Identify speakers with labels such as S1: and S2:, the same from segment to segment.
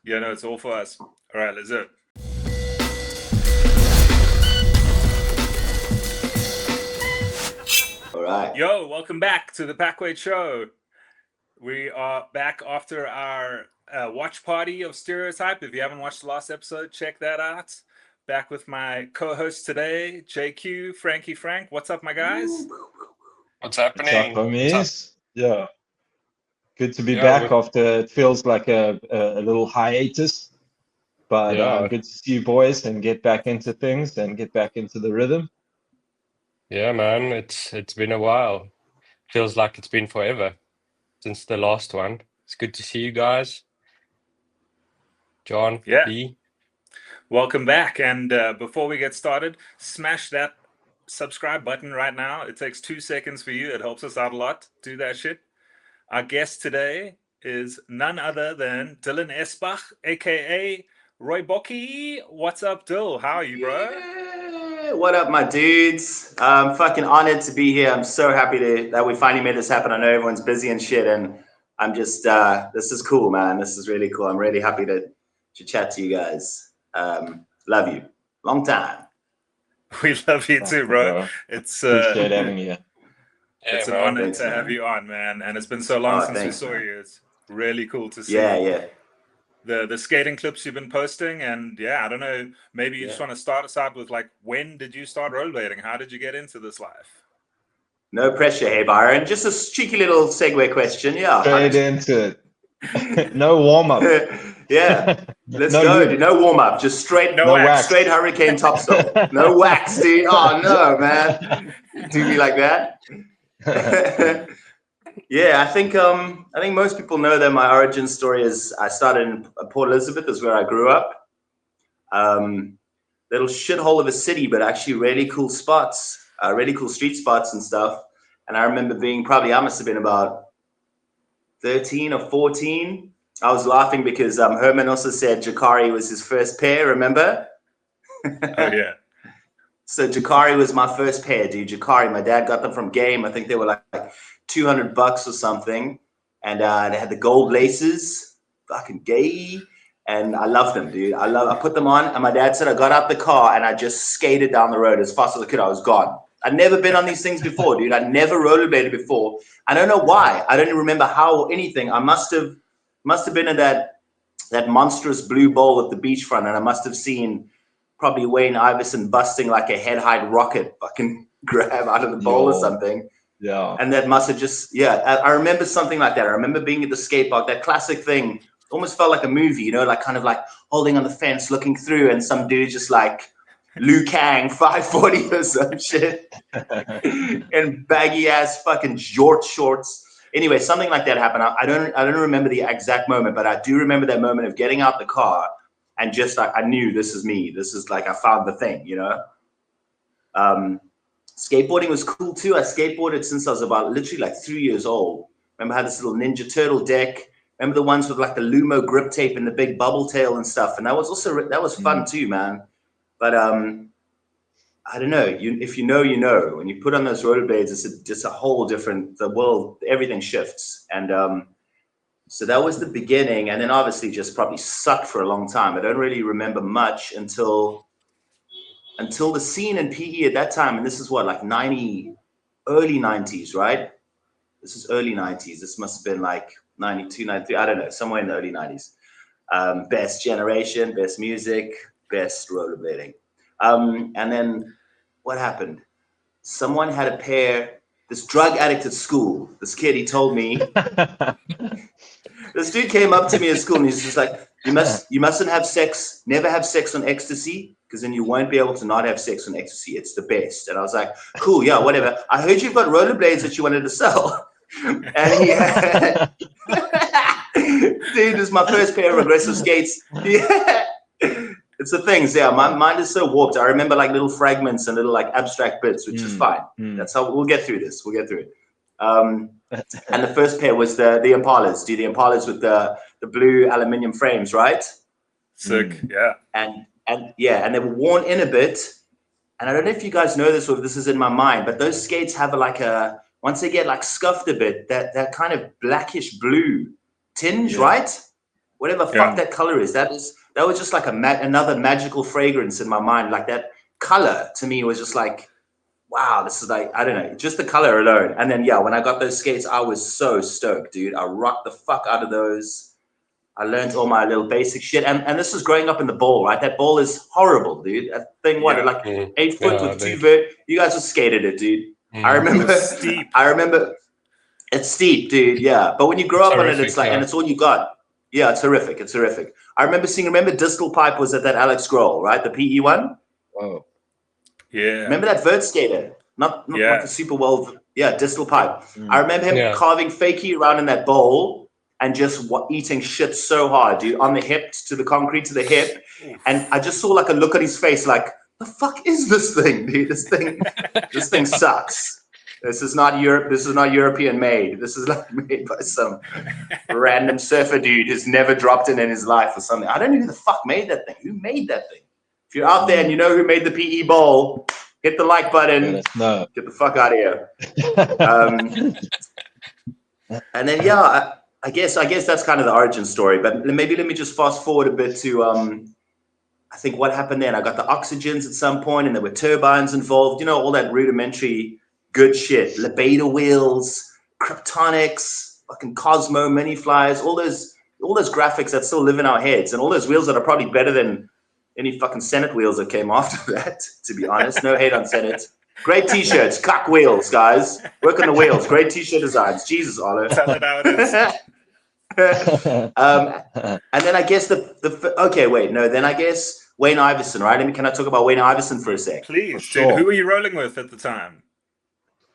S1: Yeah, no, it's all for us. All right, let's do it.
S2: All right.
S1: Yo, welcome back to the Packweight Show. We are back after our watch party of Stereotype. If you haven't watched the last episode, check that out. Back with my co-host today, JQ, Frankie Frank. What's up, my guys?
S3: What's happening?
S4: What's up, homies? Yeah. Good to be
S3: Yeah,
S4: back after it feels like a little hiatus. But
S3: Yeah.
S4: good to see you boys and get back into things and get back into the rhythm.
S3: Yeah, man, it's been a while. Feels like it's been forever since the last one. It's good to see you guys. John,
S1: Yeah.
S3: Lee.
S1: Welcome back. And before we get started, smash that subscribe button right now. It takes 2 seconds for you. It helps us out a lot. Do that shit. Our guest today is none other than Dylan Esbach, aka Rooibokkie. What's up, Dill? How are you, bro?
S2: Yeah. What up, my dudes? I'm fucking honored to be here. I'm so happy that we finally made this happen. I know everyone's busy and shit, and I'm just this is cool, man. This is really cool. I'm really happy to chat to you guys. Love you. Long time.
S1: We love you too, bro. It's
S4: Appreciate having you.
S1: it's an
S3: man.
S1: honor
S2: Thanks,
S1: to have
S2: man.
S1: you on, man. And it's been so long since
S2: thanks,
S1: we saw
S2: man.
S1: you. It's really cool to see
S2: Yeah.
S1: the skating clips you've been posting. And yeah, I don't know, maybe you just want to start us out with like, when did you start rollerblading? How did you get into this life?
S2: No pressure, hey Byron. Just a cheeky little segue question. Yeah.
S4: Straight into it. No warm up.
S2: Yeah. Let's
S4: No
S2: go,
S4: lube.
S2: dude. No warm up. Just straight
S1: No wax.
S2: straight hurricane topsail. No wax, dude. Oh no, man. Do me like that. Yeah, I think most people know that my origin story is I started in Port Elizabeth, is where I grew up. Little shithole of a city, but actually really cool spots, really cool street spots and stuff. And I remember I must have been about 13 or 14. I was laughing because Herman also said Jokari was his first pair, remember?
S1: Oh yeah.
S2: So Jokari was my first pair, dude. Jokari, my dad got them from Game. I think they were like $200 or something. And they had the gold laces, fucking gay. And I loved them, dude. I put them on, and my dad said I got out the car and I just skated down the road as fast as I could. I was gone. I'd never been on these things before, dude. I'd never rollerbladed before. I don't know why. I don't even remember how or anything. I must have been in that monstrous blue bowl at the beachfront, and I must have seen probably Wayne Iverson busting like a head-height rocket fucking grab out of the bowl or something.
S4: Yeah.
S2: And that must have just, I remember something like that. I remember being at the skate park, that classic thing, almost felt like a movie, you know, like kind of like holding on the fence, looking through, and some dude just like Liu Kang 540 or some shit and baggy ass fucking shorts. Anyway, something like that happened. I don't remember the exact moment, but I do remember that moment of getting out the car and just like I knew this is me. This is like I found the thing, you know. Skateboarding was cool too. I skateboarded since I was about literally like 3 years old. Remember I had this little Ninja Turtle deck. Remember the ones with like the Lumo grip tape and the big bubble tail and stuff. And that was fun too, man. But I don't know. If you know, you know. When you put on those rollerblades, it's just a whole different. The world, everything shifts. And so that was the beginning. And then obviously just probably sucked for a long time. I don't really remember much until the scene in PE at that time. And this is what, like early 90s, right? This is early 90s. This must have been like 92, 93. I don't know, somewhere in the early 90s. Best generation, best music, best rollerblading. And then what happened? Someone had a pair, this drug addict at school, this kid, he told me, this dude came up to me at school and he's just like, you mustn't have sex, never have sex on ecstasy, because then you won't be able to not have sex on ecstasy. It's the best. And I was like, cool, yeah, whatever. I heard you've got rollerblades that you wanted to sell. And he had, dude, this is my first pair of aggressive skates. Yeah. It's the things, yeah. My mind is so warped. I remember like little fragments and little like abstract bits, which is fine. That's how we'll get through this. We'll get through it. And the first pair was the Impalas. The Impalas with the blue aluminium frames, right?
S1: Sick, yeah.
S2: And they were worn in a bit. And I don't know if you guys know this or if this is in my mind, but those skates have like once they get like scuffed a bit, that kind of blackish blue tinge, right? whatever fuck that color is. That was just like another magical fragrance in my mind. Like that color to me was just like, wow, this is like, I don't know, just the color alone. And then, yeah, when I got those skates, I was so stoked, dude. I rocked the fuck out of those. I learned all my little basic shit. And this was growing up in the bowl, right? That bowl is horrible, dude. That thing, like 8 foot with two vert. You guys just skated it, dude. I remember.
S1: Steep.
S2: I remember. It's steep, dude. Yeah. But when you grow up on it, it's like, and it's all you got. Yeah, it's horrific. It's horrific. I remember Distal Pipe was at that Alex Groll, right? The PE one.
S4: Whoa.
S1: Yeah.
S2: Remember that vert skater? Not the super well. Yeah, Distal Pipe. I remember him carving fakie around in that bowl and just eating shit so hard, dude, on the hip to the concrete to the hip. And I just saw like a look on his face, like, the fuck is this thing, dude? This thing sucks. This is not Europe. This is not European made. This is like made by some random surfer dude who's never dropped in his life or something. I don't know who the fuck made that thing. Who made that thing? If you're out there and you know who made the PE bowl, hit the like button. Get the fuck out of here. And then I guess that's kind of the origin story. But maybe let me just fast forward a bit to I think what happened then. I got the oxygens at some point, and there were turbines involved. You know, all that rudimentary good shit. Lebeda wheels, Kryptonics, fucking Cosmo mini flyers, all those graphics that still live in our heads, and all those wheels that are probably better than any fucking Senate wheels that came after that, to be honest. No hate on Senate. Great t-shirts, cock wheels, guys. Work on the wheels. Great t-shirt designs. Jesus, Arlo.
S1: Tell it how it is.
S2: And then I guess then I guess Wayne Iverson, right? Can I talk about Wayne Iverson for a sec?
S1: Please, sure. Dude, who were you rolling with at the time?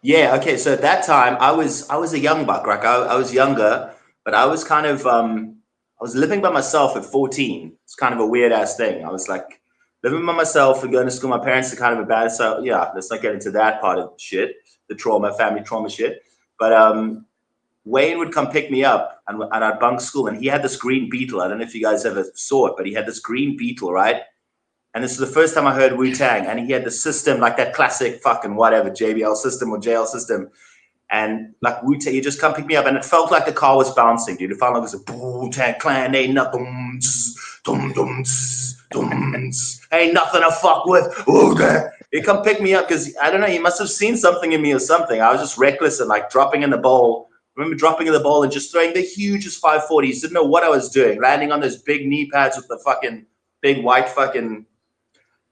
S2: Yeah, okay. So at that time, I was a young buck, right? I was younger, but I was kind of I was living by myself at 14. It's kind of a weird ass thing. I was like living by myself and going to school. My parents are kind of a bad, so yeah, let's not get into that part of shit, the family trauma shit. But Wayne would come pick me up and I'd bunk school, and he had this green Beetle. I don't know if you guys ever saw it, but he had this green Beetle, right? And this is the first time I heard Wu-Tang, and he had the system, like that classic fucking whatever, JBL system or JL system. And like Wu-Tang, you just come pick me up, and it felt like the car was bouncing, dude. It felt like it was a Wu-Tang Clan, ain't nothing, ain't nothing to fuck with. He come pick me up because, I don't know, he must have seen something in me or something. I was just reckless and like dropping in the bowl. I remember dropping in the bowl and just throwing the hugest 540s. Didn't know what I was doing, landing on those big knee pads with the fucking big white fucking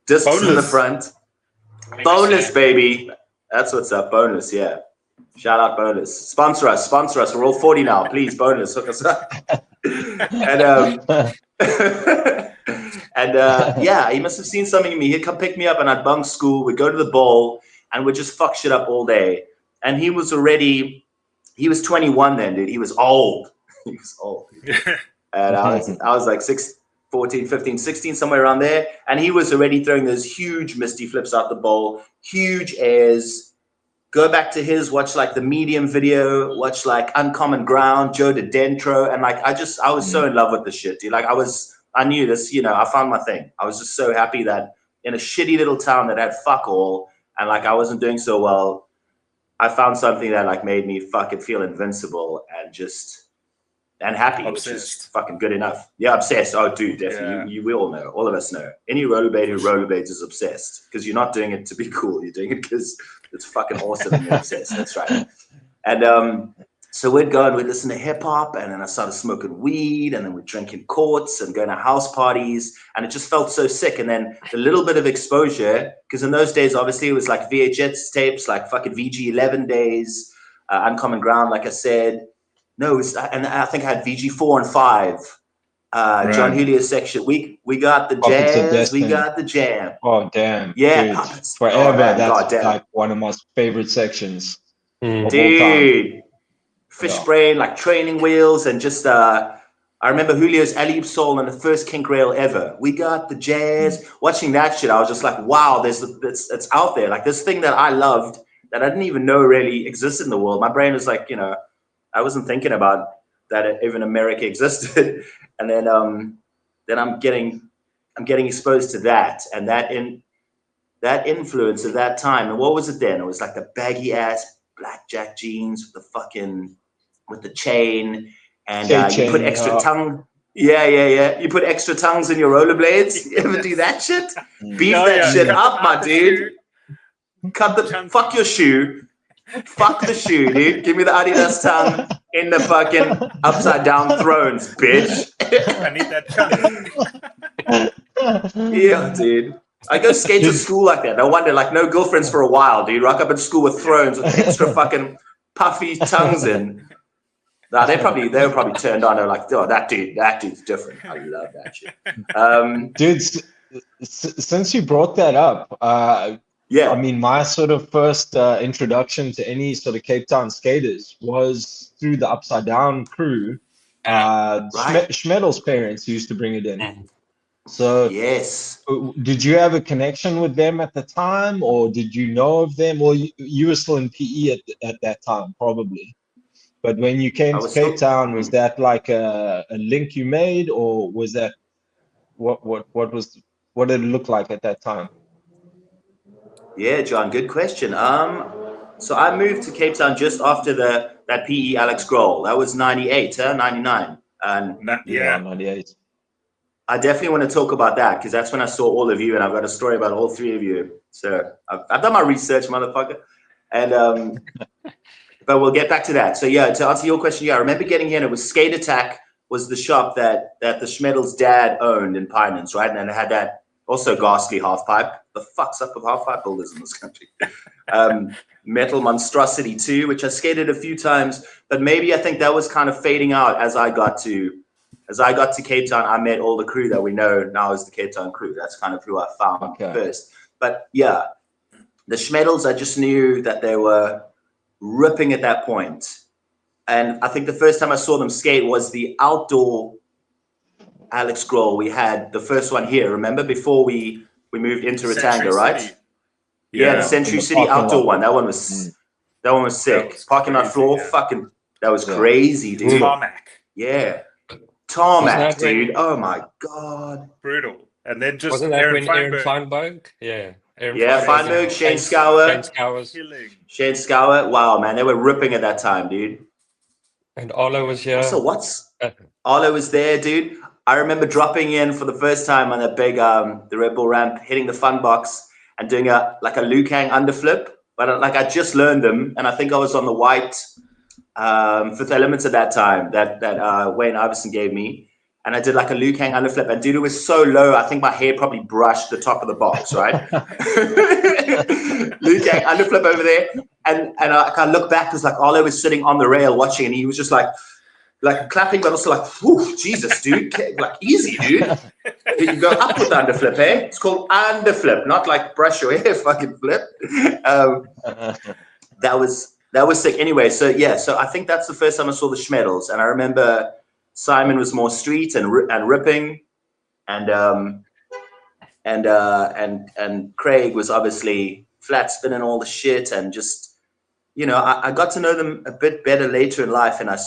S2: discs in the front. Boneless, baby. That's what's up. Boneless, yeah. Shout out Boneless. Sponsor us. We're all 40 now. Please, Boneless, hook us up. And yeah, he must have seen something in me. He'd come pick me up and I'd bunk school. We'd go to the bowl and we'd just fuck shit up all day. And he was 21 then, dude. He was old. He was old. And I was like 14, 15, 16, somewhere around there. And he was already throwing those huge misty flips out the bowl, huge airs. Go back to watch like the Medium video, watch like Uncommon Ground, Joe DeDentro. And like, I was so in love with the shit, dude. Like I knew this, I found my thing. I was just so happy that in a shitty little town that had fuck all, and like I wasn't doing so well, I found something that like made me fucking feel invincible and happy,
S1: Obsessed.
S2: Which is fucking good enough. Yeah, obsessed. Oh, dude, definitely. Yeah. We all know. All of us know. Any rollerblader who rollerblades is obsessed, because you're not doing it to be cool. You're doing it because it's fucking awesome and you're obsessed. That's right. And so we'd go and we'd listen to hip hop, and then I started smoking weed, and then we'd drink in courts and go to house parties, and it just felt so sick. And then the little bit of exposure, because in those days, obviously, it was like VHS tapes, like fucking VG11 days, Uncommon Ground, like I said. No, and I think I had VG4 and 5, right. John Julio section. We got the jazz, we got the jam.
S4: Oh damn!
S2: Yeah,
S4: dude. Forever. That's like one of my favorite sections.
S2: Dude, Fishbrain, like Training Wheels, and just I remember Julio's Alley Soul on the first kink rail ever. We got the jazz. Watching that shit, I was just like, wow, it's out there. Like this thing that I loved that I didn't even know really existed in the world. My brain was like, I wasn't thinking about that even America existed. And then I'm getting exposed to that, and that influence of that time. And what was it then? It was like the baggy ass blackjack jeans with the chain, and you put extra tongue. Yeah. You put extra tongues in your rollerblades. You ever do that shit? Beef that shit up, my dude. Fuck your shoe. Fuck the shoe, dude. Give me the Adidas tongue in the fucking upside down thrones, bitch.
S1: I need that chunk.
S2: Yeah, dude. I go skate to school like that. No wonder, like, no girlfriends for a while, dude. Rock up at school with thrones with extra fucking puffy tongues in. Nah, they were probably turned on. They're like, oh, that dude's different. I love that shit.
S4: Dude, since you brought that up,
S2: Yeah.
S4: I mean, my sort of first introduction to any sort of Cape Town skaters was through the Upside Down crew. Smeddle's parents used to bring it in. So
S2: yes.
S4: Did you have a connection with them at the time, or did you know of them, or you were still in PE at that time, probably? But when you came to Cape Town, was that like a link you made, or was that what did it look like at that time?
S2: Yeah, John, good question. So I moved to Cape Town just after that PE Alex Groll. That was 98, 99. And
S4: 98.
S2: I definitely want to talk about that because that's when I saw all of you, and I've got a story about all three of you. So I've done my research, motherfucker. And but we'll get back to that. So yeah, to answer your question, yeah, I remember getting here, and it was Skate Attack was the shop that the Smeddle's dad owned in Pinelands, right? And it had that also ghastly half pipe. The fuck's up with half pipe builders in this country? Metal Monstrosity 2, which I skated a few times, but maybe I think that was kind of fading out as I got to Cape Town. I met all the crew that we know now as the Cape Town crew. That's kind of who I found first. But yeah, the Smeddles, I just knew that they were ripping at that point. And I think the first time I saw them skate was the outdoor Alex Groll. We had the first one here, remember, before we moved into Ratanga, right? Yeah, the Century City outdoor one. That one was sick. Parking lot floor, fucking, that was crazy, dude.
S1: Tarmac.
S2: Yeah. Tarmac, dude. Oh my God.
S1: Brutal. And then just
S3: wasn't that when Aaron Feinberg? Yeah.
S2: Feinberg, Shane Scour. Wow, man, they were ripping at that time, dude.
S3: And Arlo was here.
S2: So Arlo was there, dude. I remember dropping in for the first time on a big the Red Bull ramp, hitting the fun box and doing a Wu-Tang underflip. But like I just learned them, and I think I was on the white Fifth Elements at that time that Wayne Iverson gave me. And I did like a Wu-Tang underflip, and dude, it was so low. I think my hair probably brushed the top of the box, right? Wu-Tang underflip over there, and I look back, because like Arlo was sitting on the rail watching, and he was just like clapping, but also like, whew, Jesus, dude, like easy, dude. You go up with the underflip, eh? It's called underflip, not like brush your hair, fucking flip. That was sick. Anyway, so yeah, so I think that's the first time I saw the Smeddles, and I remember Simon was more street and ripping, and Craig was obviously flat spinning all the shit, and just, you know, I got to know them a bit better later in life, and I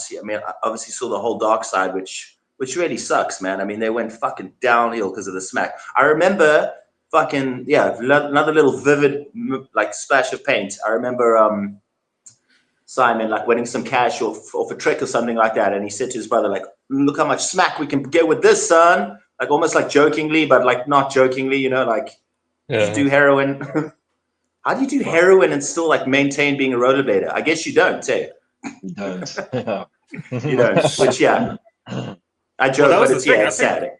S2: obviously saw the whole dark side, which really sucks, man. I mean, they went fucking downhill because of the smack. I remember fucking, yeah, another little vivid like splash of paint. I remember Simon like winning some cash off a trick or something like that, and he said to his brother, like, look how much smack we can get with this, son. Like almost like jokingly, but like not jokingly, you know, like, you do heroin. How do you do heroin and still like maintain being a rollerblader? I guess you don't, eh?
S4: You don't.
S2: You don't. Which, yeah, I joke, but it's sad.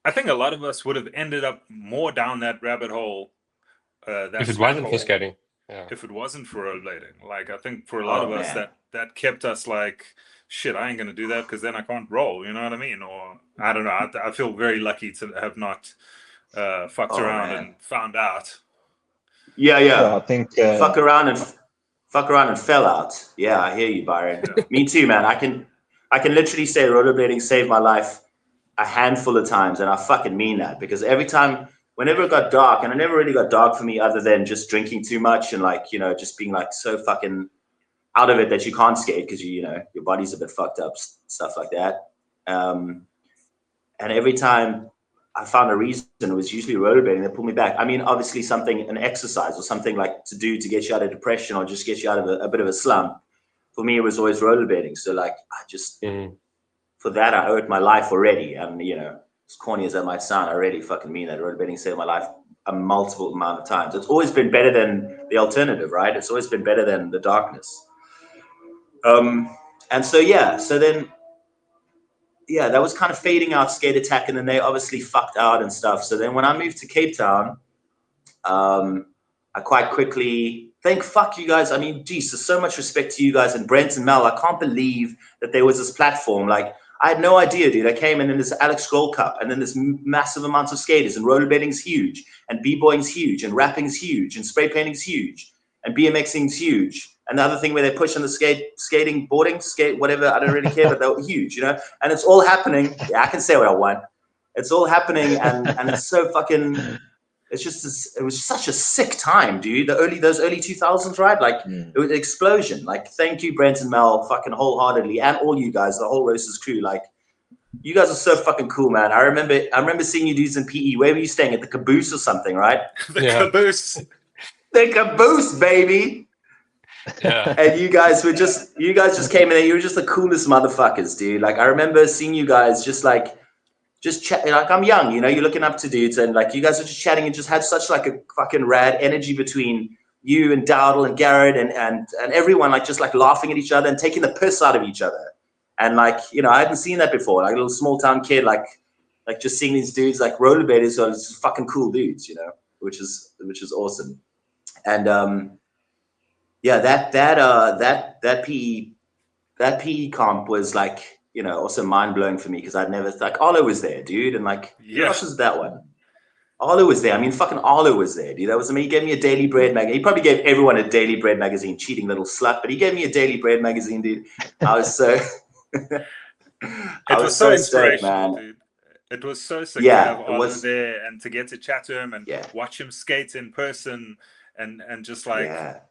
S1: I think a lot of us would have ended up more down that rabbit hole.
S3: If it wasn't for skating. Yeah.
S1: If it wasn't for rollerblading. Like, I think for a lot of us that kept us like, shit, I ain't gonna do that because then I can't roll, you know what I mean? Or I don't know. I feel very lucky to have not fucked around and found out.
S2: Yeah.
S4: I think
S2: fuck around and fell out. Yeah, I hear you, Byron. Yeah. Me too, man. I can literally say rollerblading saved my life a handful of times, and I fucking mean that, because every time, whenever it got dark, and it never really got dark for me other than just drinking too much and like, you know, just being like so fucking out of it that you can't skate because you know your body's a bit fucked up, stuff like that. And every time I found a reason, it was usually rollerblading that pulled me back. I mean, obviously an exercise or something like to do to get you out of depression or just get you out of a bit of a slump. For me, it was always rollerblading. So like, I just for that, I owe it my life already. And, you know, as corny as that might sound, I really fucking mean that. Rollerblading saved my life a multiple amount of times. It's always been better than the alternative, right? It's always been better than the darkness. And so, yeah, so then, yeah, that was kind of fading out Skate Attack, and then they obviously fucked out and stuff. So then when I moved to Cape Town, I quite quickly, thank fuck you guys. I mean, geez, there's so much respect to you guys and Brent and Mel. I can't believe that there was this platform. Like, I had no idea, dude. I came and then there's Alex Groll Cup, and then there's massive amounts of skaters, and rollerblading's huge, and b-boying's huge, and rapping's huge, and spray painting's huge, and BMXing's huge. And the other thing where they push on the skating, boarding, whatever, I don't really care, but they're huge, you know? And it's all happening. Yeah, I can say what I want. It's all happening, and it's so fucking, it's just, it was such a sick time, dude. Those early 2000s, right? Like, it was an explosion. Like, thank you, Brent and Mel, fucking wholeheartedly, and all you guys, the whole Roces crew. Like, you guys are so fucking cool, man. I remember seeing you dudes in PE. Where were you staying? At the Caboose or something, right?
S1: The Caboose.
S2: The Caboose, baby.
S3: Yeah.
S2: And you guys just came in there. You were just the coolest motherfuckers, dude. Like, I remember seeing you guys just chatting. Like, I'm young, you know, you're looking up to dudes, and like, you guys were just chatting and just had such like a fucking rad energy between you and Dowdle and Garrett and everyone, like, just like laughing at each other and taking the piss out of each other. And like, you know, I hadn't seen that before. Like a little small town kid, like just seeing these dudes like rollerbladers are just fucking cool dudes, you know, which is awesome. And yeah, that PE comp was like, you know, also mind blowing for me, because I'd never, like, Arlo was there, dude, and like, who else was that one? Arlo was there. I mean, fucking Arlo was there, dude. That was, I mean, he gave me a Daily Bread magazine. He probably gave everyone a Daily Bread magazine, cheating little slut, but he gave me a Daily Bread magazine, dude. I was so,
S1: I was so inspirational, man. Dude. It was so sick to have Arlo there, and to get to chat to him and watch him skate in person, and just like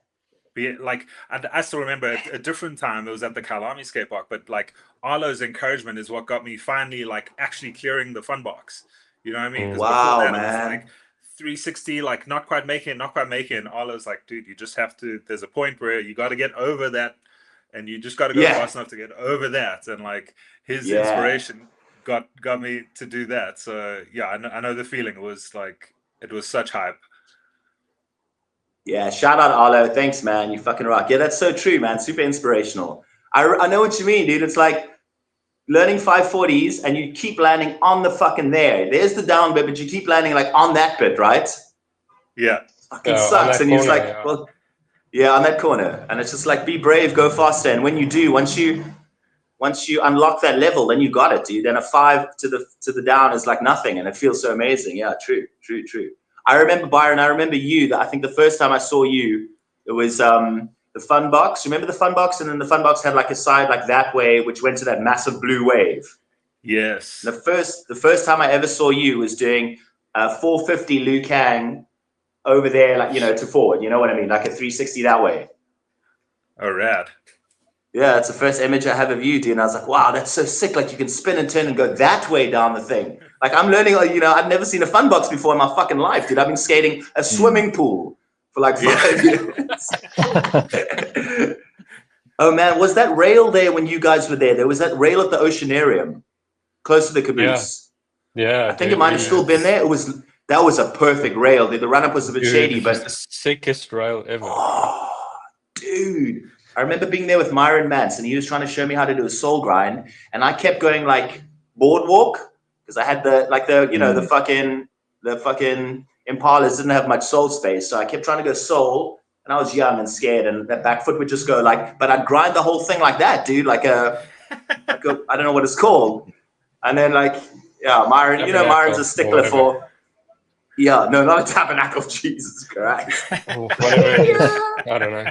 S1: be like, and I still remember a different time. It was at the Kalami skate park, but like Arlo's encouragement is what got me finally like actually clearing the fun box. You know what I mean?
S2: Wow,
S1: that,
S2: man.
S1: It was like 360, like not quite making. Arlo's like, dude, you just have to. There's a point where you got to get over that, and you just got to go fast enough to get over that. And like his inspiration got me to do that. So yeah, I know the feeling. It was like, it was such hype.
S2: Yeah, shout out Arlo. Thanks, man. You fucking rock. Yeah, that's so true, man. Super inspirational. I know what you mean, dude. It's like learning 540s and you keep landing on the fucking there. There's the down bit, but you keep landing like on that bit, right?
S1: Yeah.
S2: It fucking sucks. And you're just like, well, yeah, on that corner. And it's just like, be brave, go faster. And when you do, once you unlock that level, then you got it, dude. Then a 5 to the down is like nothing, and it feels so amazing. Yeah, true. I remember, Byron, I remember you, that I think the first time I saw you, it was the Fun Box. Remember the Fun Box? And then the Fun Box had like a side like that way, which went to that massive blue wave.
S1: Yes.
S2: The first time I ever saw you was doing 450 Liu Kang over there, like, you know, to forward, you know what I mean? Like a 360 that way.
S1: Oh, rad.
S2: Yeah, that's the first image I have of you, dude. And I was like, wow, that's so sick. Like, you can spin and turn and go that way down the thing. Like, I'm learning, you know, I've never seen a Fun Box before in my fucking life, dude. I've been skating a swimming pool for like 5 years. Oh, man, was that rail there when you guys were there? There was that rail at the Oceanarium, close to the Caboose.
S3: Yeah.
S2: I think it might have still been there. That was a perfect rail, dude. The run-up was a bit shady, but...
S3: the sickest rail ever.
S2: Oh, dude. I remember being there with Myron Mance, and he was trying to show me how to do a soul grind, and I kept going like boardwalk, because I had the fucking Impalas didn't have much soul space, so I kept trying to go soul, and I was young and scared, and that back foot would just go like, but I'd grind the whole thing like that, dude, like a I don't know what it's called, and then like, yeah, Myron, you know, Myron's a stickler for. Yeah, no, not a tabernacle. Jesus Christ.
S3: Whatever it is. I don't know.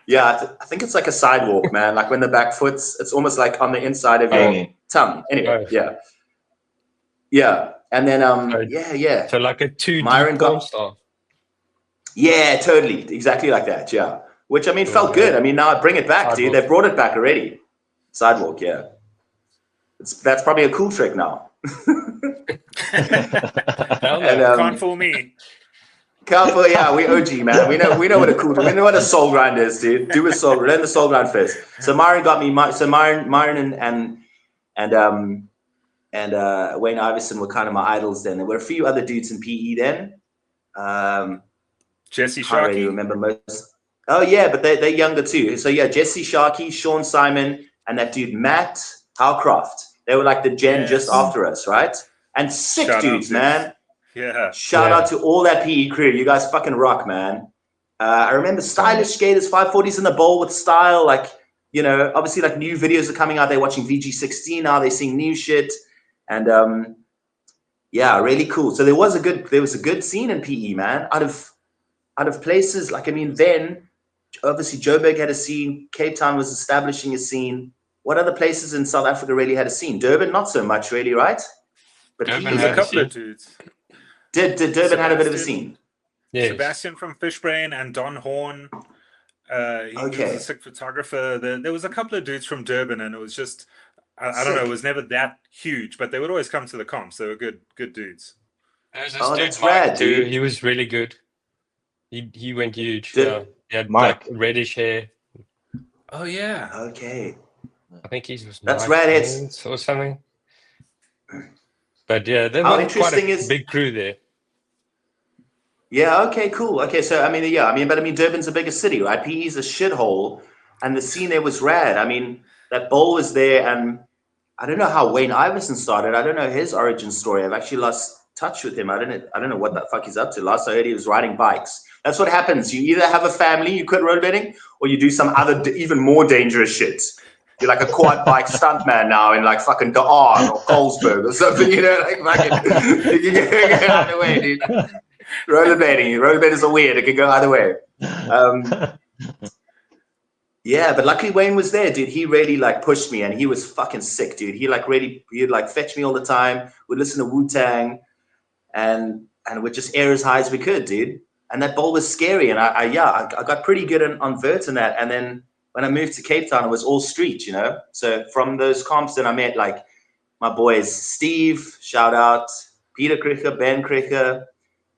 S2: Yeah, I think it's like a sidewalk, man. Like when the back foot's, it's almost like on the inside of your tongue. Anyway, yeah. And then, yeah.
S3: So like a 2D
S2: Myron
S3: porn star.
S2: Yeah, totally. Exactly like that, yeah. Which, I mean, felt good. I mean, now I bring it back, dude. They've brought it back already. Sidewalk, yeah. That's probably a cool trick now.
S1: Can't fool me.
S2: Can't fool, yeah, we OG, man. We know what a soul grind is, dude. Learn the soul grind first. So Myron got me. So Myron and Wayne Iverson were kind of my idols then. There were a few other dudes in PE then.
S1: Jesse
S2: Can't really
S1: Sharkey.
S2: remember most. Oh yeah, but they're younger too. So yeah, Jesse Sharkey, Sean Simon, and that dude Matt Howcroft. They were like the gen just after us, right? And sick
S1: Shout out,
S2: dudes, man.
S1: Yeah.
S2: Shout out to all that PE crew. You guys fucking rock, man. I remember stylish skaters, 540s in the bowl with style. Like, you know, obviously like new videos are coming out. They're watching VG16 now. They're seeing new shit. And yeah, really cool. So there was a good scene in PE, man. Out of places, like, I mean, then obviously Joburg had a scene. Cape Town was establishing a scene. What other places in South Africa really had a scene? Durban, not so much really, right? But
S3: Durban
S1: There's
S3: had
S1: a
S3: a
S1: couple of
S3: scene.
S1: dudes.
S2: Did Durban had a bit of a scene?
S3: Yes.
S1: Sebastian from Fishbrain and Don Horn. He was a sick photographer. There was a couple of dudes from Durban, and it was just, I don't know, it was never that huge, but they would always come to the comps. They were good dudes.
S3: There's this
S2: Oh,
S3: dude,
S2: that's
S3: Mike,
S2: rad,
S3: too.
S2: dude.
S3: He was really good. He went huge.
S2: Did-
S3: Yeah. He had
S4: Mike.
S3: like reddish hair.
S1: Oh yeah.
S2: Okay.
S3: I think he was
S2: That's
S3: Mike
S2: rad.
S3: Haynes or something. But yeah, there
S2: How
S3: was quite
S2: interesting
S3: a
S2: is-
S3: big crew there.
S2: Yeah, okay, cool. Okay, so I mean, Durban's the biggest city, right? PE's a shithole, and the scene there was rad. I mean, that bowl was there, and I don't know how Wayne Iverson started. I don't know his origin story. I've actually lost touch with him. I don't know what the fuck he's up to. Last I heard, he was riding bikes. That's what happens. You either have a family, you quit rollerblading, or you do some other even more dangerous shit. You're like a quad bike stuntman now in like fucking De Arn or Colesberg or something, you know, like fucking, you can get out of the way, dude. Rollerbladers are weird. It can go either way. Yeah, but luckily Wayne was there, dude. He really like pushed me, and he was fucking sick, dude. He'd like fetch me all the time. We'd listen to Wu-Tang, and we'd just air as high as we could, dude. And that bowl was scary, and I got pretty good on vert in that. And then when I moved to Cape Town, it was all street, you know. So from those comps, then I met like my boys Steve, shout out, Peter Kricher, Ben Kricher,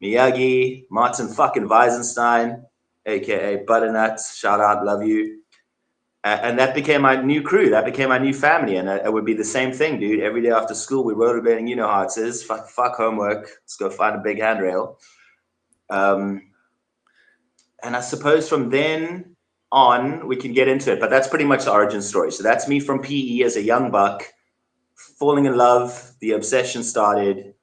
S2: Miyagi, Martin fucking Weisenstein, aka Butternut, shout out, love you. And that became my new crew. That became my new family. And it would be the same thing, dude. Every day after school, we rollerblading. You know how it is. Fuck homework. Let's go find a big handrail. And I suppose from then on, we can get into it. But that's pretty much the origin story. So that's me from PE as a young buck, falling in love. The obsession started.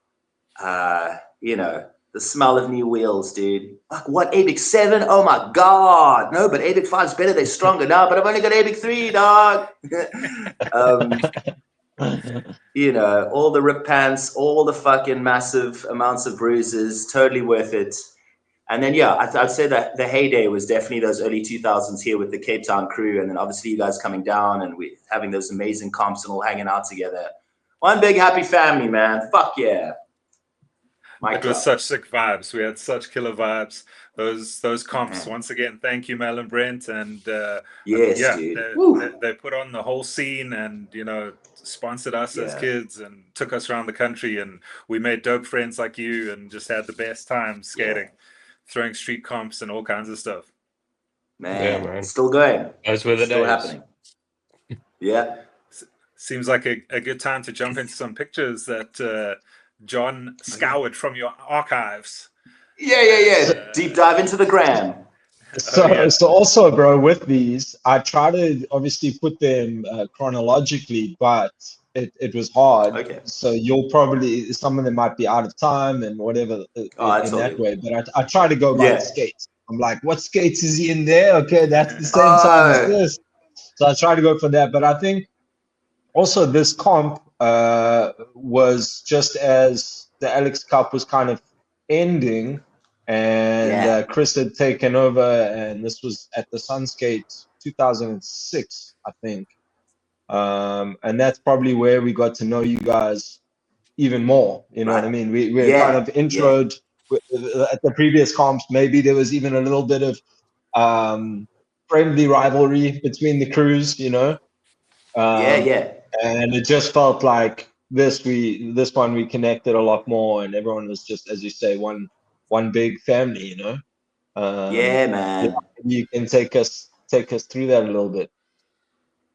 S2: You know, the smell of new wheels, dude. Fuck, what, ABIC 7? Oh my God. No, but ABIC 5's better. They're stronger now, but I've only got ABIC 3, dog. You know, all the rip pants, all the fucking massive amounts of bruises, totally worth it. And then, yeah, I'd say that the heyday was definitely those early 2000s here with the Cape Town crew. And then obviously you guys coming down and we having those amazing comps and all hanging out together. One big happy family, man. Fuck yeah.
S1: It was such sick vibes. We had such killer vibes. Those comps. Once again, thank you, Mel and Brent. And
S2: yes,
S1: yeah,
S2: dude.
S1: they put on the whole scene, and you know, sponsored us as kids and took us around the country, and we made dope friends like you, and just had the best time skating, throwing street comps and all kinds of stuff.
S2: Man, still going.
S3: Those were the days.
S2: Happening. Yeah.
S1: Seems like a good time to jump into some pictures that John scoured from your archives.
S2: Yeah. Deep dive into the gram.
S4: So also, bro, with these, I try to obviously put them chronologically, but it was hard.
S2: Okay.
S4: So you'll probably, some of them might be out of time and whatever in that way. But I try to go by the skates. I'm like, what skates is he in there? Okay, that's the same time as this. So I try to go for that. But I think also this comp was just as the Alex Cup was kind of ending, and Chris had taken over, and this was at the Sunskate 2006, I think. And that's probably where we got to know you guys even more. You know what I mean? We kind of introed at the previous comps. Maybe there was even a little bit of friendly rivalry between the crews, you know? And it just felt like this one we connected a lot more, and everyone was just, as you say, one big family, you know.
S2: Man.
S4: You can take us through that a little bit.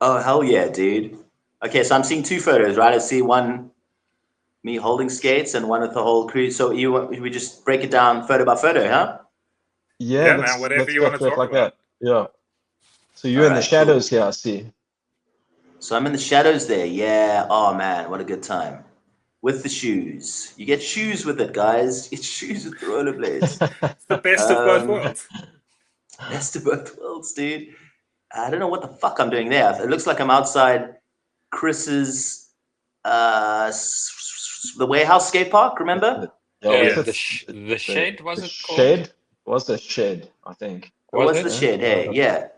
S2: Oh hell yeah, dude. Okay, so I'm seeing two photos, right? I see one me holding skates and one with the whole crew. So we just break it down photo by photo, huh?
S4: Yeah,
S1: man, whatever
S4: let's
S1: you
S4: go
S1: want to
S4: through it
S1: talk
S4: like
S1: about.
S4: that. Yeah. So you're
S2: All
S4: in the
S2: right,
S4: shadows
S2: cool.
S4: here, I see.
S2: So I'm in the shadows there. Yeah. Oh man, what a good time. With the shoes. You get shoes with it, guys. You get shoes with the rollerblades.
S1: It's the best of both worlds.
S2: Best of both worlds, dude. I don't know what the fuck I'm doing there. It looks like I'm outside Chris's the warehouse skate park, remember?
S3: Yeah,
S4: what's
S3: the shed, was
S4: the
S3: it called?
S4: shed? Was a shed, I think.
S2: It was
S3: it?
S2: the shed, hey, yeah.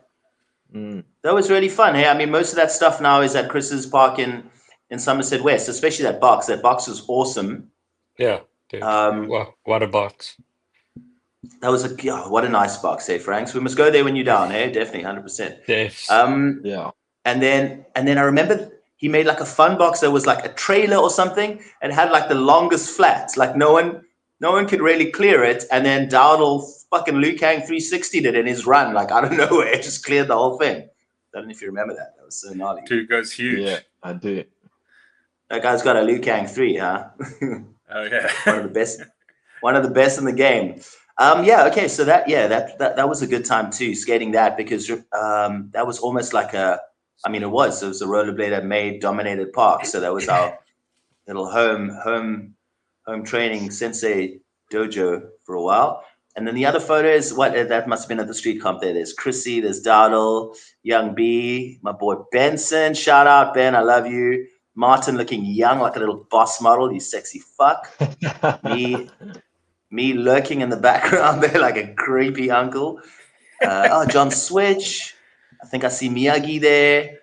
S4: Mm.
S2: That was really fun. Hey, I mean, most of that stuff now is at Chris's park in Somerset West, especially that box. That box was awesome.
S3: Yeah, dude. What a box.
S2: That was what a nice box, hey, Franks. We must go there when you're down, hey, definitely, 100%.
S3: Yes.
S4: Yeah.
S2: And then I remember he made like a fun box that was like a trailer or something, and had like the longest flats. Like no one could really clear it. And then Dowdle fucking Wu-Tang 360 did in his run, like out of nowhere, just cleared the whole thing. I don't know if you remember that. That was so gnarly.
S1: Dude goes huge.
S4: Yeah, I do.
S2: That guy's got a Wu-Tang 3, huh?
S1: Oh yeah.
S2: One of the best in the game. Yeah, okay, so that was a good time too, skating that, because that was almost like it was a rollerblader made dominated park. So that was our little home training sensei dojo for a while. And then the other photos, that must have been at the street comp there. There's Chrissy, there's Dowdle, Young B, my boy Benson. Shout out, Ben, I love you. Martin looking young like a little boss model, you sexy fuck. Me lurking in the background there like a creepy uncle. John Switch. I think I see Miyagi there.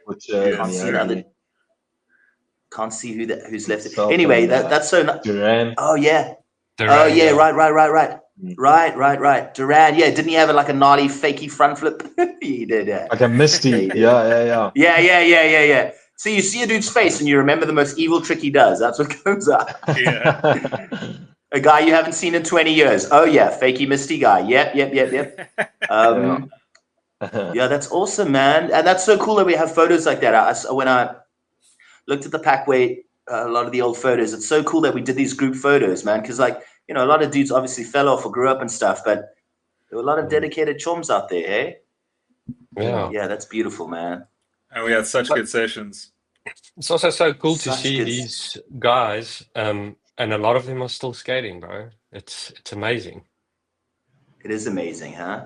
S2: Can't see who's left. Anyway, that's so.
S4: Duran.
S2: Oh yeah.
S3: Duran,
S2: oh yeah. Right. Duran. Yeah. Didn't he have like a gnarly fakey front flip? He did.
S4: Like a Misty. Yeah.
S2: Yeah. So you see a dude's face and you remember the most evil trick he does. That's what comes up.
S1: Yeah.
S2: A guy you haven't seen in 20 years. Oh yeah, fakey Misty guy. Yep. Yeah, that's awesome, man. And that's so cool that we have photos like that. When I looked at the pack weight, a lot of the old photos, it's so cool that we did these group photos, man. Because a lot of dudes obviously fell off or grew up and stuff, but there were a lot of dedicated chums out there, hey? Yeah, that's beautiful, man.
S1: And we had such good sessions.
S3: It's also so cool to see these guys, and a lot of them are still skating, bro. It's amazing. It
S2: is amazing, huh?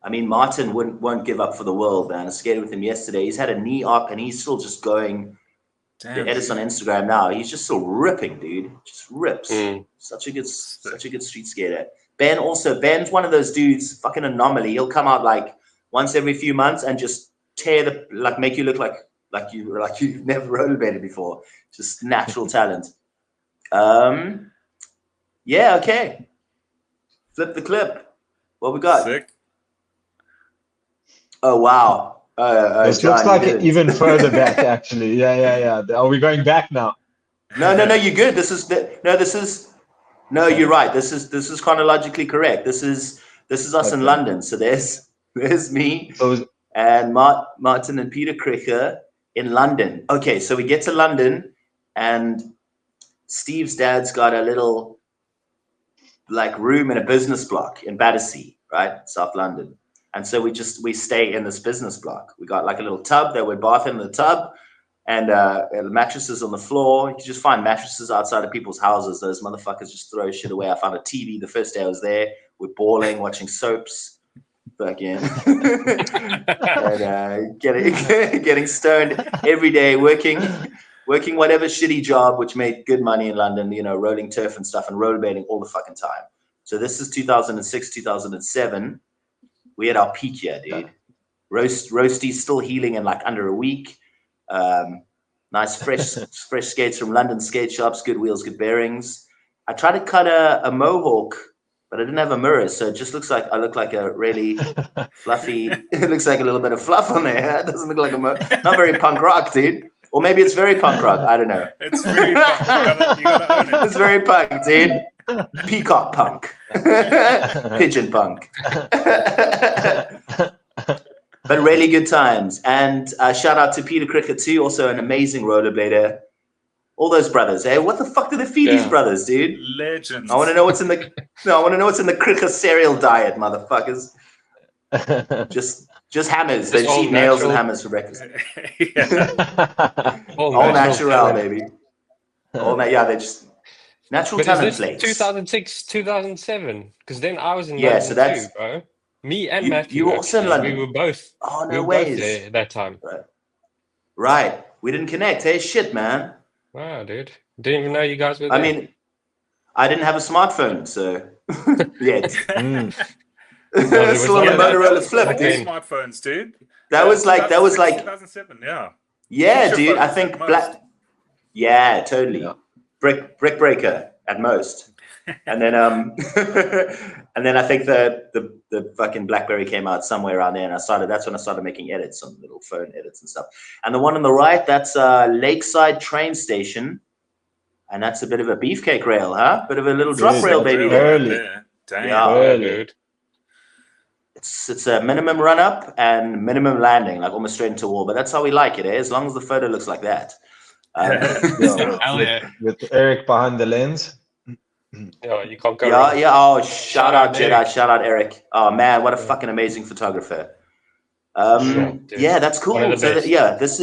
S2: I mean, Martin won't give up for the world, man. I skated with him yesterday. He's had a knee op and he's still just going. The edits on Instagram now. He's just still ripping, dude. Just rips. Such a good street skater. Ben's one of those dudes, fucking anomaly. He'll come out like once every few months and just tear make you look like you've never rollerbladed before. Just natural talent. Yeah, okay. Flip the clip. What we got?
S1: Sick.
S2: Oh wow.
S4: This
S2: John,
S4: looks like even further back, actually. Yeah. Are we going back now?
S2: No, you're good. You're right. This is chronologically correct. This is us in London. So there's me and Martin and Peter Kricher in London. Okay, so we get to London and Steve's dad's got a little room in a business block in Battersea, right? South London. And so we stay in this business block. We got like a little tub that we're bathing in the tub, and mattresses on the floor. You can just find mattresses outside of people's houses. Those motherfuckers just throw shit away. I found a TV the first day I was there. We're bawling, watching soaps, fucking, and getting stoned every day, working whatever shitty job, which made good money in London. Rolling turf and stuff, and rollerblading all the fucking time. So this is 2006, 2007. We had our peak here, dude. Roasty's still healing in under a week. Nice fresh skates from London skate shops, good wheels, good bearings. I tried to cut a mohawk, but I didn't have a mirror, so it just looks like I look like a really fluffy. It looks like a little bit of fluff on there. It doesn't look like not very punk rock, dude. Or maybe it's very punk rock. I don't know.
S1: It's very punk. You gotta own it.
S2: It's very punk, dude. Peacock punk. Pigeon punk. But really good times. And shout out to Peter Cricket too, also an amazing rollerblader. All those brothers, hey, what the fuck do they feed these brothers, dude?
S1: Legends.
S2: I want to know what's in the cricket cereal diet, motherfuckers. Just hammers. They just eat nails and hammers for breakfast. All natural, baby. They're just natural talent flakes.
S3: 2006, 2007, because then I was in
S2: Yeah,
S3: London
S2: so that's
S3: too, bro. Me and Matthew.
S2: You were also in London.
S3: We were both.
S2: Oh, no
S3: we were
S2: ways.
S3: both there at that time.
S2: Right. We didn't connect. Hey, shit, man.
S3: Wow, dude. Didn't even know you guys were there.
S2: I mean, I didn't have a smartphone, so yet. Still on the Motorola flip, dude.
S1: Smartphones, dude.
S2: That was like
S1: 2007. Yeah.
S2: Yeah, dude. I think black. Yeah, totally. Yeah. Brick breaker at most. And then and then I think the fucking BlackBerry came out somewhere around there, and that's when I started making edits on little phone edits and stuff. And the one on the right, that's Lakeside train station, and that's a bit of a beefcake rail, huh? Bit of a little drop rail, baby.
S4: Early.
S1: Damn.
S2: Yeah,
S4: early.
S2: It's a minimum run up and minimum landing, like almost straight into a wall. But that's how we like it, eh? As long as the photo looks like that.
S4: With Eric behind the lens.
S3: Yeah, you can't go
S2: wrong. Oh, shout out Jedi, shout out Eric. Oh man, what a fucking amazing photographer. Yeah, that's cool. So this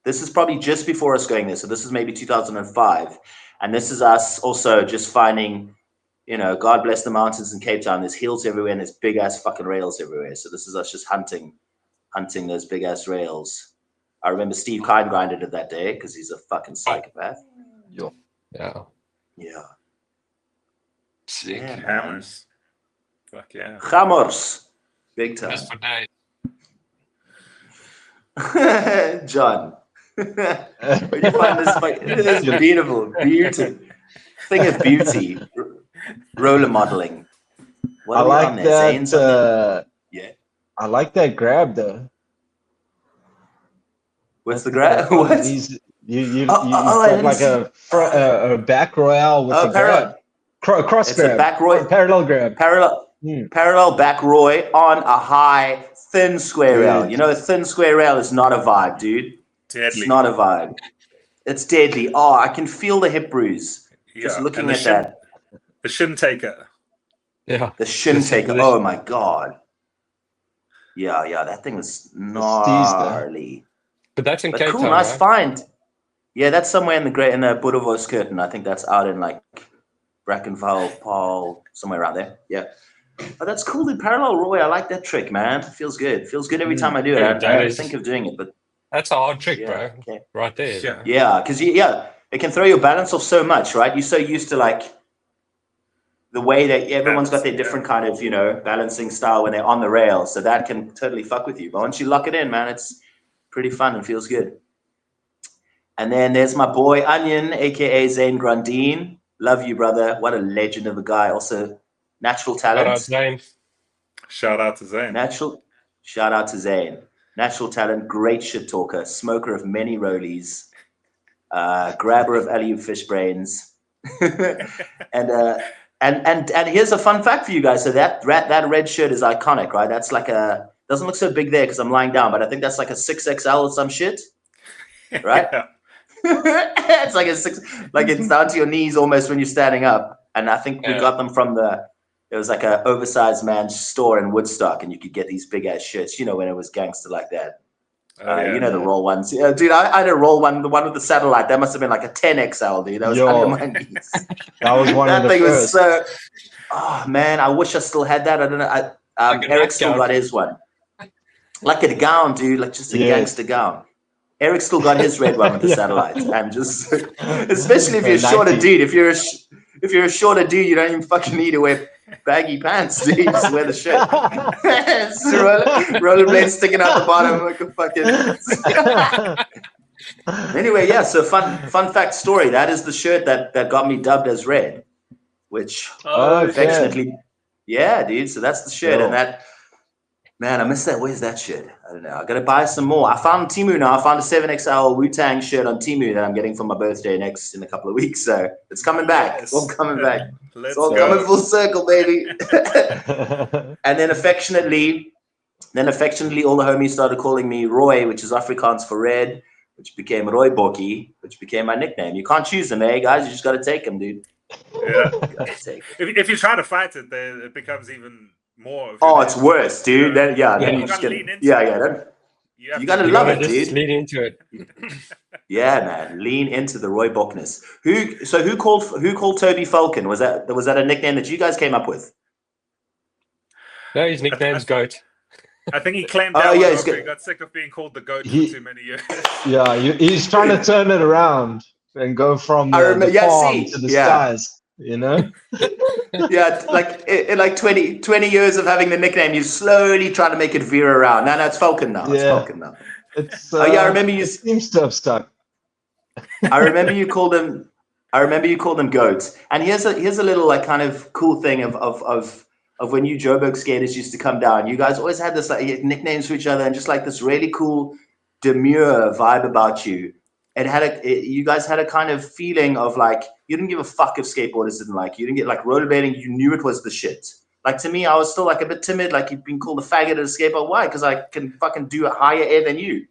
S2: is probably just before us going there. So this is maybe 2005, and this is us also just finding, God bless the mountains in Cape Town. There's hills everywhere and there's big ass fucking rails everywhere. So this is us just hunting those big ass rails. I remember Steve Kindgrinder did that day because he's a fucking psychopath.
S3: Yeah.
S1: Sick. Hammers. Fuck yeah.
S2: Hammers. Big time.
S3: Just for days.
S2: John. Where do you find this? This is beautiful. Beauty. Thing of beauty. Roller modeling. What
S4: I like that. I like that grab though.
S2: What's the grab? What?
S4: You got like a back royale with a grab. Cross grab.
S2: Back roy.
S4: Parallel grab.
S2: Parallel back roy on a high, thin square rail. A thin square rail is not a vibe, dude.
S1: Deadly.
S2: It's not a vibe. It's deadly. Oh, I can feel the hip bruise. Just looking at that.
S1: The shin taker.
S3: Yeah.
S2: The shin taker. Oh my God. Yeah, that thing was gnarly.
S3: But that's in Cape
S2: Town.
S3: Cool,
S2: nice
S3: right?
S2: find. Yeah, that's somewhere in the Boerewors curtain. I think that's out in like Brackenfell, Paul, somewhere around there. Yeah. But that's cool, dude. Parallel Roy. I like that trick, man. It feels good. Feels good every time I do it. I don't think of doing it, but
S3: that's a hard trick, bro. Okay. Right there.
S2: Yeah, because it can throw your balance off so much, right? You're so used to like the way that everyone's got their different kind of, balancing style when they're on the rail. So that can totally fuck with you. But once you lock it in, man, it's pretty fun and feels good. And then there's my boy Onion, aka Zane Grandine. Love you, brother. What a legend of a guy. Also, natural talent.
S1: Shout out to Zane.
S2: Shout out to Zane. Natural talent, great shit talker, smoker of many rollies, grabber of alley fish brains. and here's a fun fact for you guys. So that red shirt is iconic, right? That's like doesn't look so big there because I'm lying down, but I think that's like a 6XL or some shit, right? It's like it's down to your knees almost when you're standing up. And I think we got them from it was like a oversized man's store in Woodstock, and you could get these big ass shirts, when it was gangster like that. The roll ones. Yeah, dude, I had a roll one, the one with the satellite. That must have been like a 10XL, dude. That was under my knees.
S4: That was one of the first.
S2: Was so. Oh man, I wish I still had that. I don't know. Eric still got his one. Like a gown, dude, like just a gangster gown. Eric still got his red one with the satellite. I'm just, especially if you're a shorter dude. If you're a shorter dude, you don't even fucking need to wear baggy pants, dude. Just wear the shirt. Rollerblades sticking out the bottom like a fucking. Anyway, so fun fact story. That is the shirt that got me dubbed as Red, which affectionately, dude. So that's the shirt, and that. Man, I miss that. Where's that shirt? I don't know. I gotta buy some more. I found Temu now. I found a 7XL Wu-Tang shirt on Temu that I'm getting for my birthday in a couple of weeks. So it's coming back. It's all coming back. It's all coming full circle, baby. And then affectionately, Then affectionately, all the homies started calling me Roy, which is Afrikaans for red, which became Rooibokkie, which became my nickname. You can't choose them, guys? You just got to take them, dude.
S1: Yeah.
S2: Take.
S1: If you try to fight it, then it becomes even more.
S2: It's worse, dude. Then you just get you gotta love it,
S3: just
S2: dude.
S3: lean into it.
S2: Yeah, man, lean into the Rooibokness. Who called Toby Falcon? Was that a nickname that you guys came up with?
S3: No, his nickname's Goat.
S1: I think he claimed that
S2: yeah,
S1: after he got sick of being called the goat for too many years.
S4: Yeah, he's trying to turn it around and go from the farm to the skies, you know?
S2: Yeah, like in like 20 years of having the nickname, you slowly try to make it veer around. No, it's Falcon now. It's Falcon now.
S4: It's
S2: I remember you.
S4: It seems to have stuck.
S2: I remember you called him Goat. And here's a little like kind of cool thing of when you Joburg skaters used to come down. You guys always had this like nicknames for each other and just like this really cool demure vibe about you. You guys had a kind of feeling of like you didn't give a fuck if skateboarders didn't like you. You didn't get like rollerblading. You knew it was the shit. Like to me, I was still like a bit timid. Like you've been called a faggot at a skateboard. Why? Because I can fucking do a higher air than you.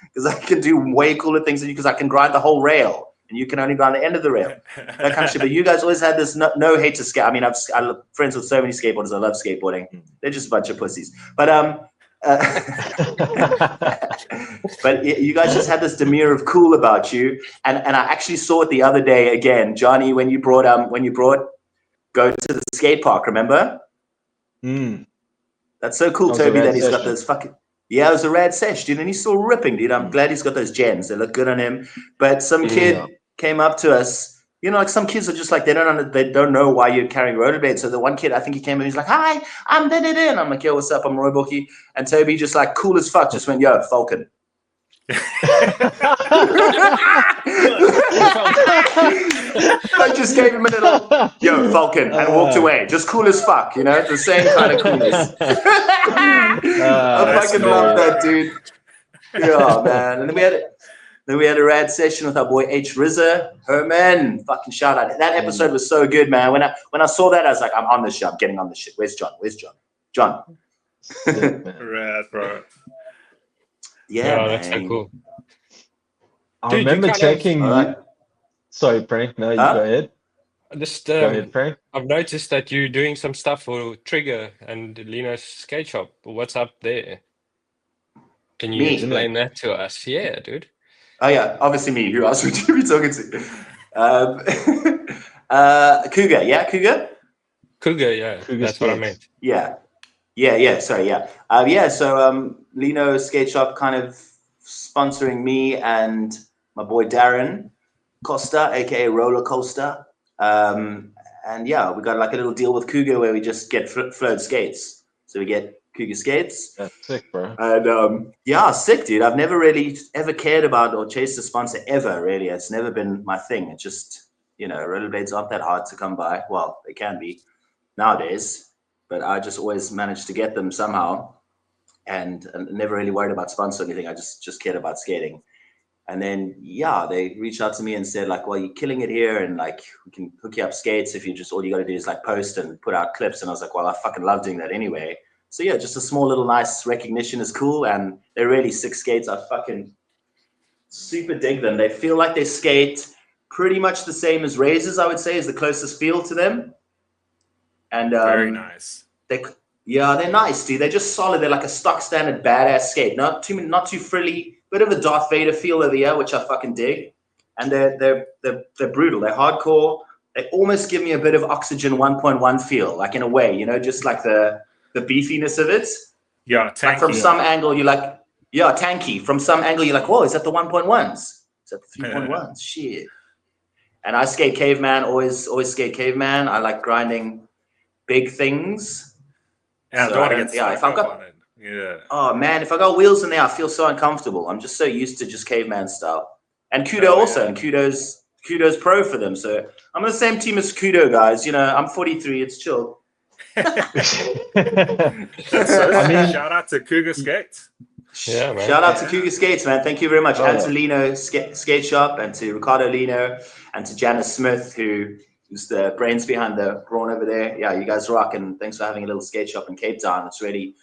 S2: Because I can do way cooler things than you. Because I can grind the whole rail and you can only grind the end of the rail. That kind of shit. But you guys always had this no hate to skate. I mean, I'm friends with so many skateboarders. I love skateboarding. They're just a bunch of pussies. But but you guys just had this demeanor of cool about you, and I actually saw it the other day again, Johnny, when you brought Go to the skate park. Remember? That's so cool, Toby. That he's got those fucking it was a rad sesh, dude, and he's still ripping, dude. I'm glad he's got those gens. They look good on him. But some kid came up to us. You know, like some kids are just like they don't know why you're carrying rollerblades. So the one kid, I think he came in, he's like, "Hi, I'm da da da," and I'm like, "Yo, what's up? I'm Rooibokkie." And Toby just like cool as fuck, just went, "Yo, Falcon." I just gave him a little "Yo, Falcon," and walked away. Just cool as fuck, you know, the same kind of coolness. I fucking love that, dude. Yeah, man. And then we had a rad session with our boy H. Rizza. Herman, fucking shout out. That episode was so good, man. When I saw that, I was like, I'm on this shit. I'm getting on this shit. Where's John? John.
S1: Rad, bro.
S2: Yeah,
S3: that's so cool.
S4: I remember checking. Sorry, Frank. No, you go ahead.
S3: Just
S4: go ahead, Frank.
S3: I've noticed that you're doing some stuff for Trigger and Lino's skate shop. What's up there? Can you explain that to us? Yeah, dude.
S2: Oh yeah, obviously me. Who else would you be talking to? Cougar, yeah, Cougar.
S3: Cougar, yeah. That's what I meant.
S2: Yeah. Sorry, yeah. So Lino Skate Shop kind of sponsoring me and my boy Darren Costa, aka Roller Coaster. And yeah, we got like a little deal with Cougar where we just get float skates. So we get Cougar skates.
S4: That's sick, bro.
S2: And sick, dude. I've never really ever cared about or chased a sponsor ever, really. It's never been my thing. It's just, you know, rollerblades aren't that hard to come by. Well, they can be nowadays, but I just always managed to get them somehow and never really worried about sponsor or anything. I just cared about skating. And then, they reached out to me and said, like, well, you're killing it here. And like, we can hook you up skates if you just, all you got to do is like post and put out clips. And I was like, well, I fucking love doing that anyway. So yeah, just a small little nice recognition is cool. And they're really sick skates. I fucking super dig them. They feel like they skate pretty much the same as Razors, I would say, is the closest feel to them. And
S1: very nice.
S2: They're nice, dude. They're just solid. They're like a stock standard badass skate. Not too frilly. Bit of a Darth Vader feel over here, which I fucking dig. And they're brutal. They're hardcore. They almost give me a bit of Oxygen 1.1 feel, like in a way, you know, just like the beefiness of it.
S1: Yeah, tanky.
S2: Like from some angle, you're like, tanky. From some angle, you're like, whoa, is that the 1.1s? Is that the 3.1s? Shit. And I skate caveman. Always skate caveman. I like grinding big things.
S1: Yeah,
S2: so
S1: don't want to get
S2: if I've got
S1: on it. Yeah.
S2: Oh man, if I got wheels in there, I feel so uncomfortable. I'm just so used to just caveman style. And Kudo also, and Kudo's pro for them. So I'm on the same team as Kudo, guys. You know, I'm 43. It's chill.
S1: Shout out to Cougar Skates.
S3: Yeah, man.
S2: Shout out to Cougar Skates, man. Thank you very much. And to Lino Skate Shop, and to Ricardo Lino, and to Janice Smith, who's the brains behind the brawn over there. Yeah, you guys rock, and thanks for having a little skate shop in Cape Town. It's really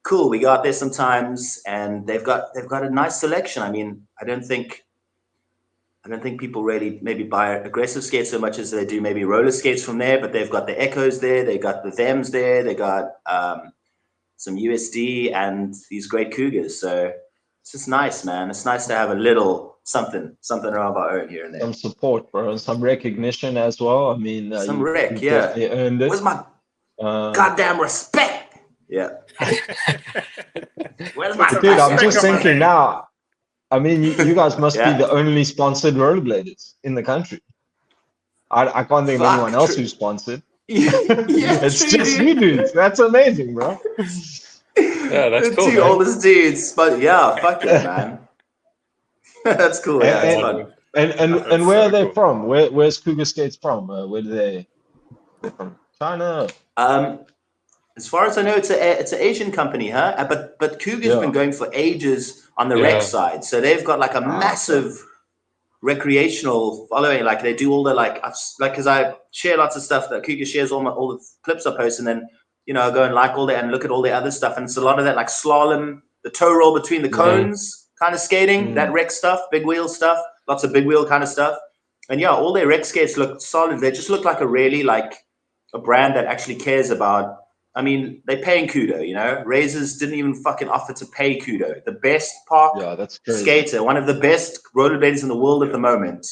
S2: cool. We go out there sometimes, and they've got a nice selection. I mean, I don't think people really maybe buy aggressive skates so much as they do maybe roller skates from there. But they've got the Echoes there, they got the Thems there, they got some USD and these great Cougars. So it's just nice, man. It's nice to have a little something of our own here and there.
S4: Some support, bro. Some recognition as well. I mean,
S2: some rec, yeah.
S4: Earned it.
S2: Where's my goddamn respect? Yeah. Where's my
S4: dude? I'm just thinking now. I mean, you guys must be the only sponsored rollerbladers in the country. I can't think of anyone else who's sponsored. It's just you dudes. That's amazing, bro.
S3: Yeah, that's
S2: the
S3: cool.
S2: Two oldest dudes, but yeah, fuck yeah, man. That's cool. Yeah, it's fun.
S4: And where are they from? Where's Cougar Skates from? Where do they're from? China.
S2: As far as I know, it's an Asian company, huh? But Cougar's been going for ages on the rec side, so they've got like a massive recreational following. Like they do all the because I share lots of stuff that Cougar shares, all the clips I post, and then I go and like all that and look at all the other stuff, and it's a lot of that like slalom, the toe roll between the cones kind of skating, that rec stuff, big wheel stuff, lots of big wheel kind of stuff, and all their rec skates look solid. They just look like a really like a brand that actually cares about. I mean, they're paying Kudo, Razors didn't even fucking offer to pay Kudo. The best park skater, one of the best rollerbladers in the world at the moment.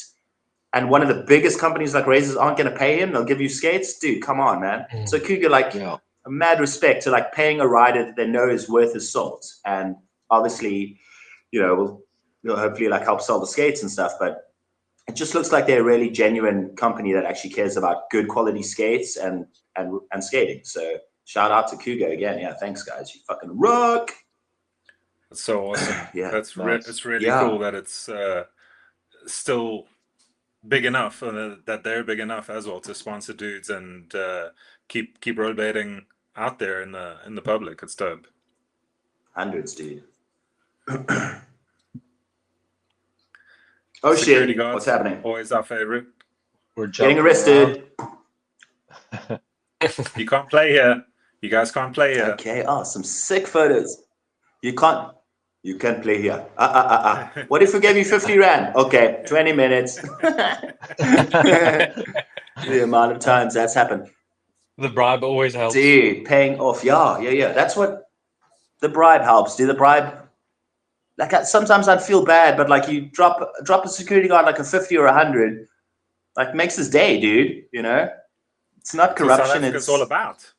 S2: And one of the biggest companies like Razors aren't going to pay him. They'll give you skates. Dude, come on, man. So Cougar, a mad respect to like paying a rider that they know is worth his salt. And obviously, will hopefully like help sell the skates and stuff. But it just looks like they're a really genuine company that actually cares about good quality skates and skating. So shout out to Cougar again. Yeah, thanks guys. You fucking rock.
S1: That's so awesome. That's
S4: nice.
S1: It's really cool that it's still big enough that they're big enough as well to sponsor dudes and keep rollerblading out there in the public. It's dope.
S2: Hundreds, dude.
S1: Security
S2: shit!
S1: Guards,
S2: what's happening?
S1: Always our favorite.
S4: We're
S2: getting arrested.
S1: You can't play here. You guys can't play here.
S2: Okay. Oh, some sick photos. You can't play here. What if we gave you 50 Rand? Okay, 20 minutes. The amount of times that's happened.
S3: The bribe always helps.
S2: Dude, paying off. Yeah. That's what the bribe helps. The bribe. Like sometimes I'd feel bad, but like you drop a security guard like a 50 or 100, like makes his day, dude. It's not corruption.
S1: It's all about.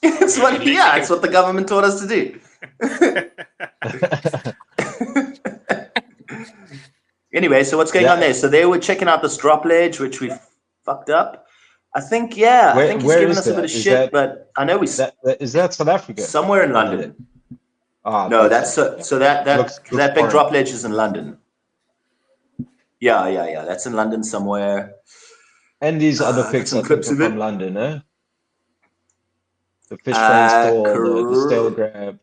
S2: It's what the government taught us to do. Anyway, so what's going on there? So they were checking out this drop ledge, which we fucked up. I think, I think he's giving us a bit of shit, but I know is
S4: that South Africa?
S2: Somewhere in London. No, that's that big drop ledge is in London. Yeah. That's in London somewhere.
S4: And these other pics are from London, eh? The fish brain store, the stale grab.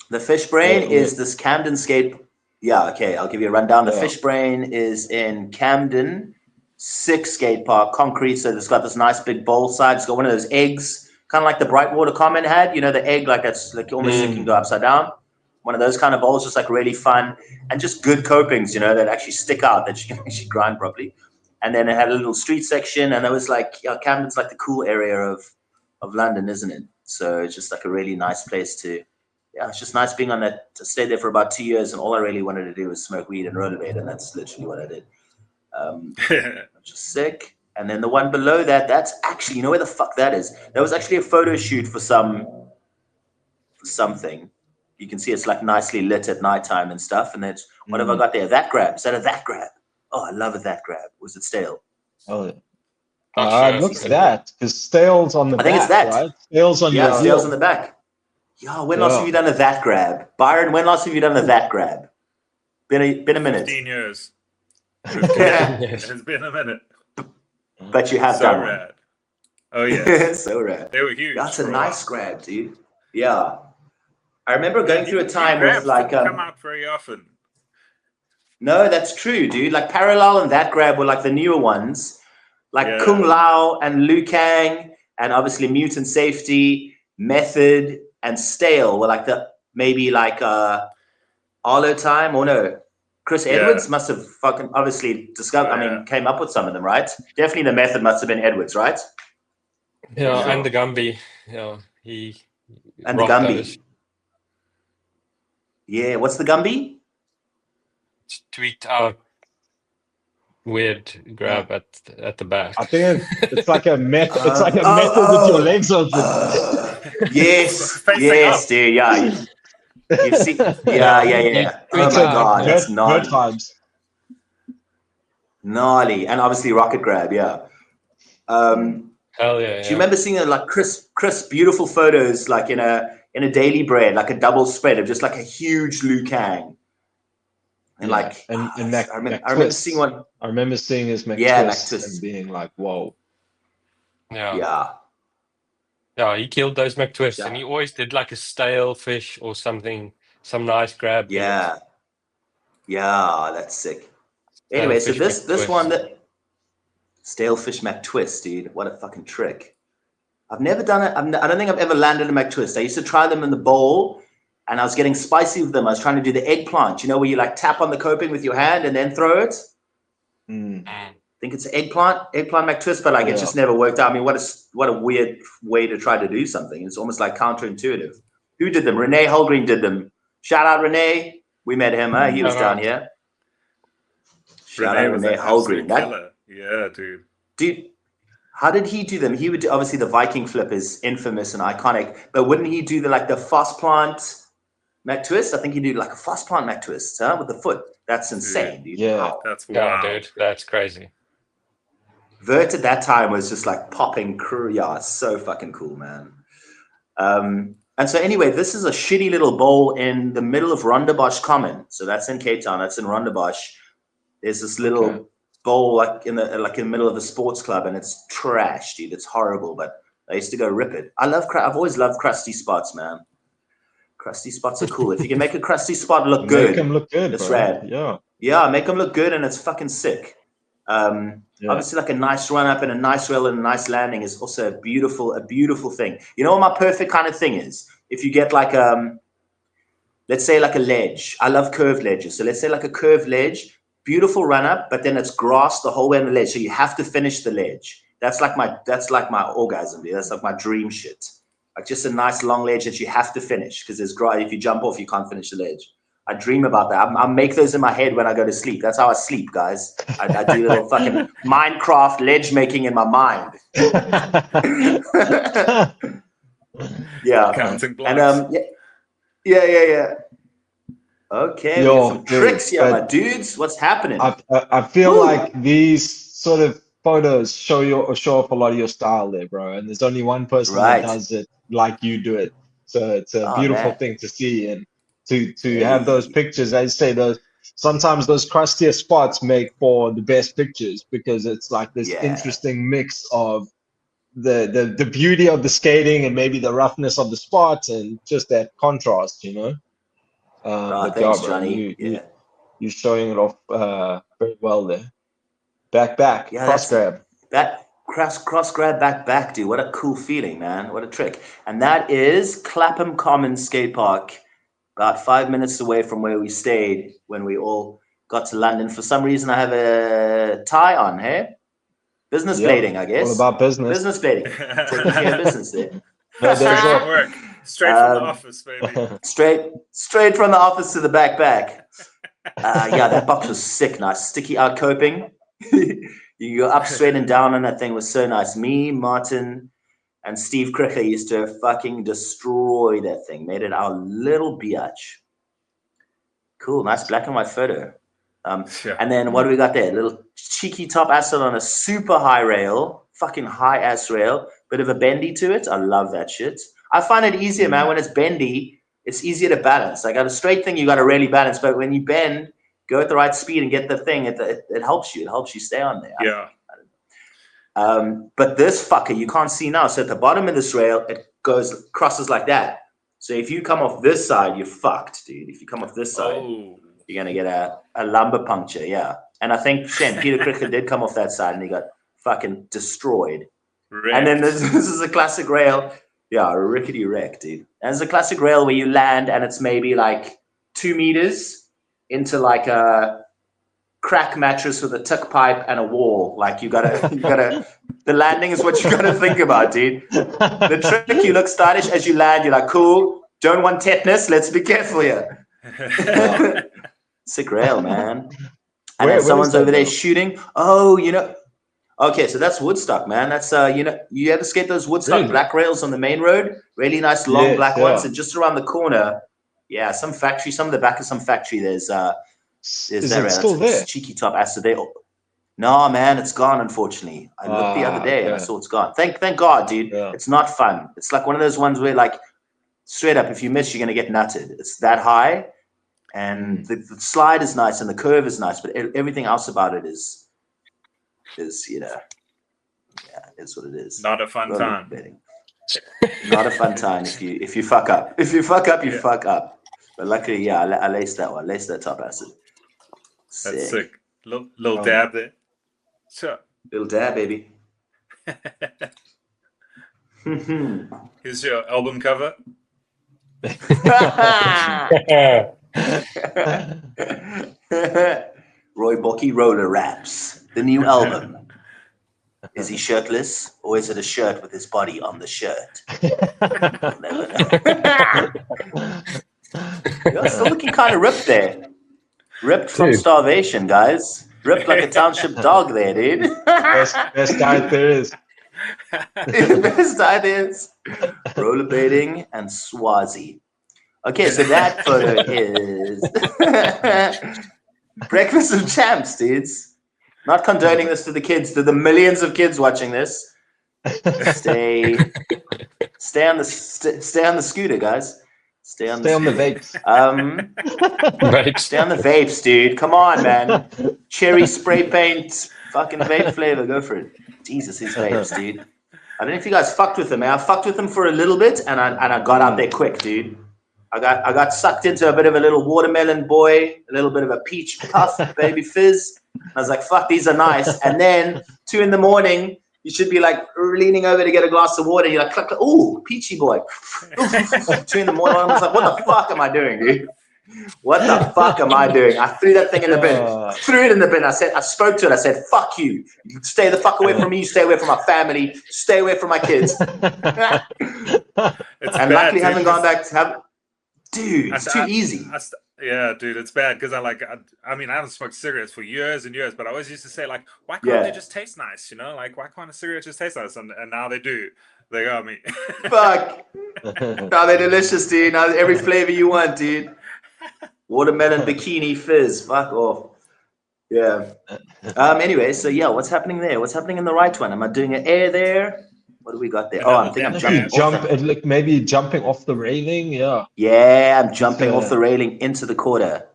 S2: The fish brain is this Camden skate. Yeah, okay, I'll give you a rundown. The fish brain is in Camden, 6 skate park, concrete. So it's got this nice big bowl side. It's got one of those eggs, kind of like the Brightwater Common had. The egg, like that's like almost you can go upside down. One of those kind of bowls, just like really fun and just good copings, that actually stick out, that you can actually grind properly. And then it had a little street section, and it was like, Camden's like the cool area of London, isn't it? So it's just like a really nice place to, it's just nice being on that. I stayed there for about 2 years, and all I really wanted to do was smoke weed and rollerblade, and that's literally what I did. Just sick. And then the one below that, that's actually, you know where the fuck that is? That was actually a photo shoot for something. You can see it's like nicely lit at nighttime and stuff. And that's what have I got there? That grab. Is that a that grab? Oh, I love a that grab. Was it stale?
S4: Oh, it looks that because stale's on the back.
S2: I think it's that.
S4: Right? Stale's on your
S2: stale's on the back. When last have you done a that grab? Byron, when last have you done a that grab? Been a minute.
S1: 15 years. It's been a minute.
S2: But you have done
S1: rad.
S2: One.
S1: Oh yeah.
S2: So rad.
S1: They were huge.
S2: That's a nice grab, dude. Yeah. I remember going through a time with like
S1: come out very often.
S2: No, that's true, dude. Like Parallel and that grab were like the newer ones. Like Kung Lao and Liu Kang and obviously Mutant Safety. Method, and Stale were like maybe like Arlo time, or no? Chris Edwards must have fucking obviously discovered. I mean, came up with some of them, right? Definitely the Method must have been Edwards, right?
S3: Yeah,
S2: Sure.
S3: and the Gumby. Yeah, he
S2: And the
S3: rocked
S2: Gumby.
S3: those.
S2: Yeah, what's the Gumby?
S3: Tweaked out weird grab at the back.
S4: I think it's like a method. It's like a method with your legs open.
S2: Yes,
S1: Facing up.
S2: dude. Yeah, you see. Yeah. Oh my god, that's gnarly.
S4: Times.
S2: Gnarly, and obviously rocket grab. Yeah.
S3: Hell yeah.
S2: Do you remember seeing like crisp, beautiful photos like in a Daily Bread, like a double spread of just like a huge Liu Kang? And like,
S4: and
S2: I remember seeing one.
S4: I remember seeing his McTwist,
S2: McTwist,
S4: and being like, "Whoa!"
S3: Yeah, he killed those McTwists, and he always did like a stale fish or something, some nice grab.
S2: Yeah, that's sick. Anyway, so this one, that stale fish McTwist, dude, what a fucking trick! I've never done it. I don't think I've ever landed a McTwist. I used to try them in the bowl, and I was getting spicy with them. I was trying to do the eggplant, where you like tap on the coping with your hand and then throw it. I think it's eggplant McTwist, but like it just never worked out. I mean, what a weird way to try to do something. It's almost like counterintuitive. Who did them? Renee Holgreen did them. Shout out Renee. We met him. He was down here. Shout out Renee Holgreen.
S1: Yeah, dude.
S2: Dude, how did he do them? He would do, obviously the Viking flip is infamous and iconic, but wouldn't he do the fast plant McTwist? I think he did like a fast plant McTwist, with the foot. That's insane, dude.
S4: Yeah,
S2: wow.
S1: That's wild.
S3: Yeah, dude, that's crazy.
S2: Vert at that time was just like popping crew. Yeah, it's so fucking cool, man. And so anyway, this is a shitty little bowl in the middle of Rondebosch Common. So that's in Cape Town. That's in Rondebosch. There's this little bowl like in the middle of a sports club, and it's trash, dude. It's horrible, but I used to go rip it. I've always loved crusty spots, man. Crusty spots are cool. If you can make a crusty spot look good,
S4: make them look good.
S2: It's
S4: bro.
S2: rad. Yeah, make them look good, and it's fucking sick. Obviously, like a nice run up and a nice rail and a nice landing is also a beautiful thing. You know what my perfect kind of thing is? If you get like let's say like a ledge. I love curved ledges. So let's say like a curved ledge, beautiful run up, but then it's grass the whole way on the ledge. So you have to finish the ledge. That's like my orgasm, dude. That's like my dream shit. Like just a nice long ledge that you have to finish because there's grass. If you jump off, you can't finish the ledge. I dream about that. I make those in my head when I go to sleep. That's how I sleep, guys. I do a little fucking Minecraft ledge making in my mind. Yeah.
S1: Counting blocks.
S2: And yeah. Okay, we have some tricks here, my dudes. What's happening?
S4: I feel like these sort of photos show off a lot of your style there, bro. And there's only one person that does it like you do it. So it's a beautiful thing to see, and to have those pictures. I say sometimes those crustier spots make for the best pictures because it's like this interesting mix of the beauty of the skating and maybe the roughness of the spots and just that contrast,
S2: Thanks, Johnny.
S4: You're showing it off very well there. Back, cross grab.
S2: That cross grab back, dude. What a cool feeling, man. What a trick. And that is Clapham Common Skate Park, about 5 minutes away from where we stayed when we all got to London. For some reason, I have a tie on, hey? Business blading, I guess.
S4: All about business.
S2: Business blading. Taking care of business there.
S1: Straight from work. Straight from the office, baby.
S2: Straight from the office to the back. That box was sick, nice. Sticky out coping. You go up straight and down on that thing was so nice. Me, Martin, and Steve Cricker used to fucking destroy that thing. Made it our little biatch. Cool, nice black and white photo. And then what do we got there? A little cheeky top asset on a super high rail. Fucking high ass rail. Bit of a bendy to it. I love that shit. I find it easier, man. When it's bendy, it's easier to balance. Like on a straight thing, you got to really balance. But when you bend, go at the right speed and get the thing. It helps you. It helps you stay on there.
S1: Yeah.
S2: But this fucker, you can't see now. So at the bottom of this rail, it crosses like that. So if you come off this side, you're fucked, dude. If you come off this side, you're gonna get a lumbar puncture. Yeah. And I think Peter Cricker did come off that side and he got fucking destroyed. Right. And then this is a classic rail. Yeah, a rickety wreck, dude. And it's a classic rail where you land and it's maybe like 2 meters into like a crack mattress with a tuck pipe and a wall. Like you gotta, the landing is what you gotta think about, dude. The trick, you look stylish as you land. You're like, cool. Don't want tetanus. Let's be careful here. Sick rail, man. And then someone's over there shooting. Oh, okay, so that's Woodstock, man. That's you ever skate those Woodstock black rails on the main road? Really nice long black ones, and just around the corner, some factory, some of the back of some factory. There's that rail.
S4: Still there?
S2: Cheeky top acid there. No, man, it's gone. Unfortunately, I looked the other day and I saw it's gone. Thank God, dude. Yeah. It's not fun. It's like one of those ones where, like, straight up, if you miss, you're gonna get nutted. It's that high, and the slide is nice and the curve is nice, but everything else about it is it's what it is.
S1: Not a fun time.
S2: Not a fun time if you fuck up. If you fuck up, you fuck up. But luckily, I laced that one. Laced that top acid. Sick.
S1: That's sick. Little dab there. Sure.
S2: Little dab, baby.
S1: Here's your album cover.
S2: Rooibokkie roller raps. The new album. Is he shirtless, or is it a shirt with his body on the shirt? Never know. You're still looking kind of ripped there. Ripped from starvation, guys. Ripped like a township dog there, dude.
S4: Best diet there is.
S2: Best diet is. Rollerblading and Swazi. Okay, so that photo is Breakfast of Champs, dudes. Not condoning this to the kids, to the millions of kids watching this. Stay on the scooter, guys. Stay on the
S4: vapes.
S2: Stay on the vapes, dude. Come on, man. Cherry spray paint, fucking vape flavor. Go for it. Jesus, these vapes, dude. I don't know if you guys fucked with them, man. I fucked with them for a little bit, and I got out there quick, dude. I got sucked into a bit of a little watermelon boy, a little bit of a peach puff, baby fizz. I was like, fuck, these are nice. And then 2 a.m, you should be like leaning over to get a glass of water. You're like, cluck, ooh, peachy boy. 2 a.m, I was like, what the fuck am I doing, dude? What the fuck am I doing? I threw that thing in the bin. Threw it in the bin. I spoke to it. I said, fuck you. You stay the fuck away from me. You stay away from my family. Stay away from my kids. And luckily haven't gone back to have... Dude, it's too easy.
S1: Yeah, dude, it's bad because I mean, I haven't smoked cigarettes for years and years, but I always used to say, like, why can't they just taste nice? Like, why can't a cigarette just taste nice? And now they do. They got me. Fuck.
S2: Now they're delicious, dude. Now every flavor you want, dude. Watermelon bikini fizz. Fuck off. Yeah. Anyway, so what's happening there? What's happening in the right one? Am I doing an air there? What do we got there? I think I'm jumping.
S4: Maybe jumping off the railing. Yeah.
S2: Yeah, I'm jumping off the railing into the quarter.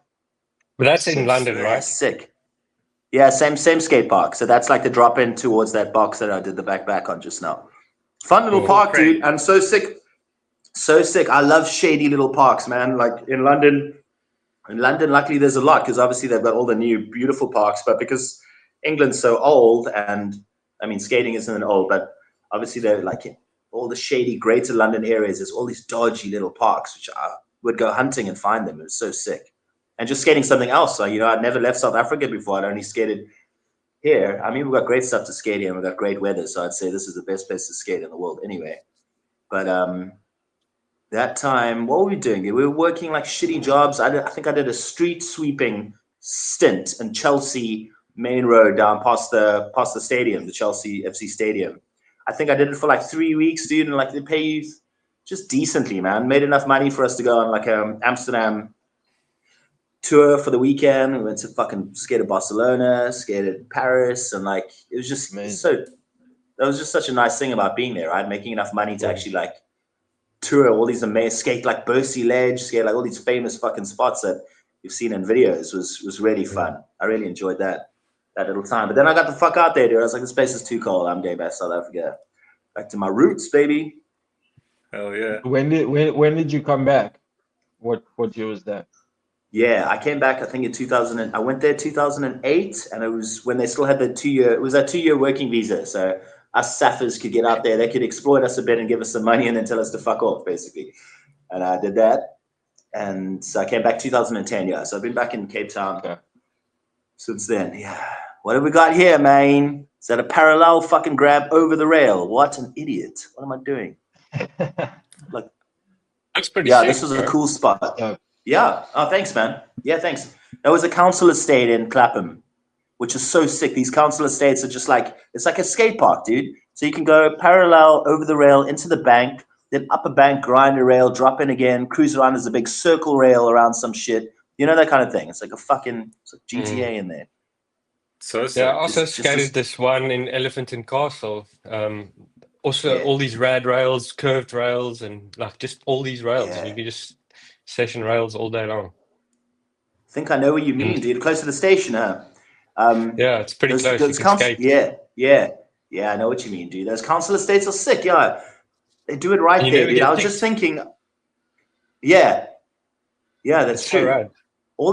S3: But that's in London, right?
S2: Sick. Yeah, same skate park. So that's like the drop in towards that box that I did the back on just now. Fun little park, dude. I'm so sick. So sick. I love shady little parks, man. Like in London, luckily there's a lot because obviously they've got all the new beautiful parks. But because England's so old, and I mean skating isn't old, but obviously, they're like in all the shady greater London areas. There's all these dodgy little parks, which I would go hunting and find them. It was so sick. And just skating something else. So, I'd never left South Africa before. I'd only skated here. I mean, we've got great stuff to skate here, and we've got great weather. So I'd say this is the best place to skate in the world anyway. But that time, what were we doing? We were working like shitty jobs. I think I did a street sweeping stint in Chelsea main road down past the stadium, the Chelsea FC stadium. I think I did it for like 3 weeks, dude, and like they pay you just decently, man. Made enough money for us to go on like a Amsterdam tour for the weekend. We went to fucking skated Barcelona, skated Paris, and like it was just that was just such a nice thing about being there, right? Making enough money to actually like tour all these amazing skate like Bercy Ledge, skate like all these famous fucking spots that you've seen in videos was really fun. I really enjoyed that little time. But then I got the fuck out there, dude. I was like, this place is too cold. I'm going back to South Africa. Back to my roots, baby.
S1: Hell yeah.
S4: When did you come back? What year was that?
S2: Yeah, I came back, I think in 2000. I went there 2008, and it was when they still had the 2 year. It was that 2 year working visa. So us sappers could get out there. They could exploit us a bit and give us some money and then tell us to fuck off, basically. And I did that. And so I came back 2010, yeah. So I've been back in Cape Town since then. Yeah. What have we got here, man? Is that a parallel fucking grab over the rail? What an idiot. What am I doing? Like,
S3: That's pretty
S2: yeah,
S3: sick,
S2: this was
S3: bro.
S2: a cool spot. Yeah. Oh, thanks, man. Yeah, thanks. That was a council estate in Clapham, which is so sick. These council estates are just like, it's like a skate park, dude. So you can go parallel over the rail into the bank, then up a bank, grind a rail, drop in again, cruise around as a big circle rail around some shit. You know, that kind of thing. It's like a fucking GTA in there.
S1: So
S3: Yeah, I
S1: sick.
S3: also skated this one in Elephant and Castle. Also,
S2: Yeah.
S3: all these rad rails, curved rails, and like just all these rails.
S2: Yeah.
S3: You can just session rails all day long.
S2: I think I know what you mean, dude. Close to the station, huh?
S3: Yeah, it's pretty close. You can skate.
S2: Yeah, I know what you mean, dude. Those council estates are sick, yeah. They do it right
S3: And you
S2: there,
S3: never
S2: dude.
S3: get
S2: I was
S3: picked.
S2: just thinking, yeah, that's
S3: It's
S2: true.
S3: so rad.
S2: All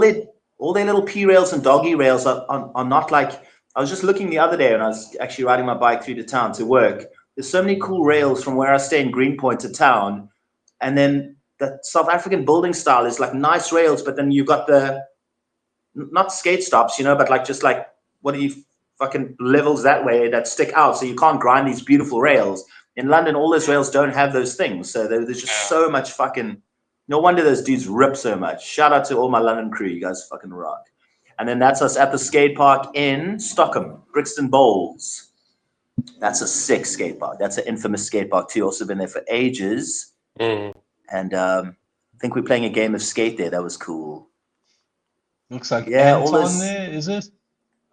S2: their little P rails and doggy rails are not like. I was just looking the other day when I was actually riding my bike through the town to work. There's so many cool rails from where I stay in Greenpoint to town, and then the South African building style is like nice rails, but then you've got the not skate stops, you know, but like just like what are you fucking levels that way that stick out, so you can't grind these beautiful rails. In London, all those rails don't have those things, so there's just so much fucking. No wonder those dudes rip so much. Shout out to all my London crew, you guys fucking rock. And then that's us at the skate park in Stockholm, Brixton Bowls. That's a sick skate park. That's an infamous skate park too. Also been there for ages. And I think we're playing a game of skate there. That was cool.
S4: Looks like
S2: Yeah, all
S4: Anton
S2: those.
S4: there, is it?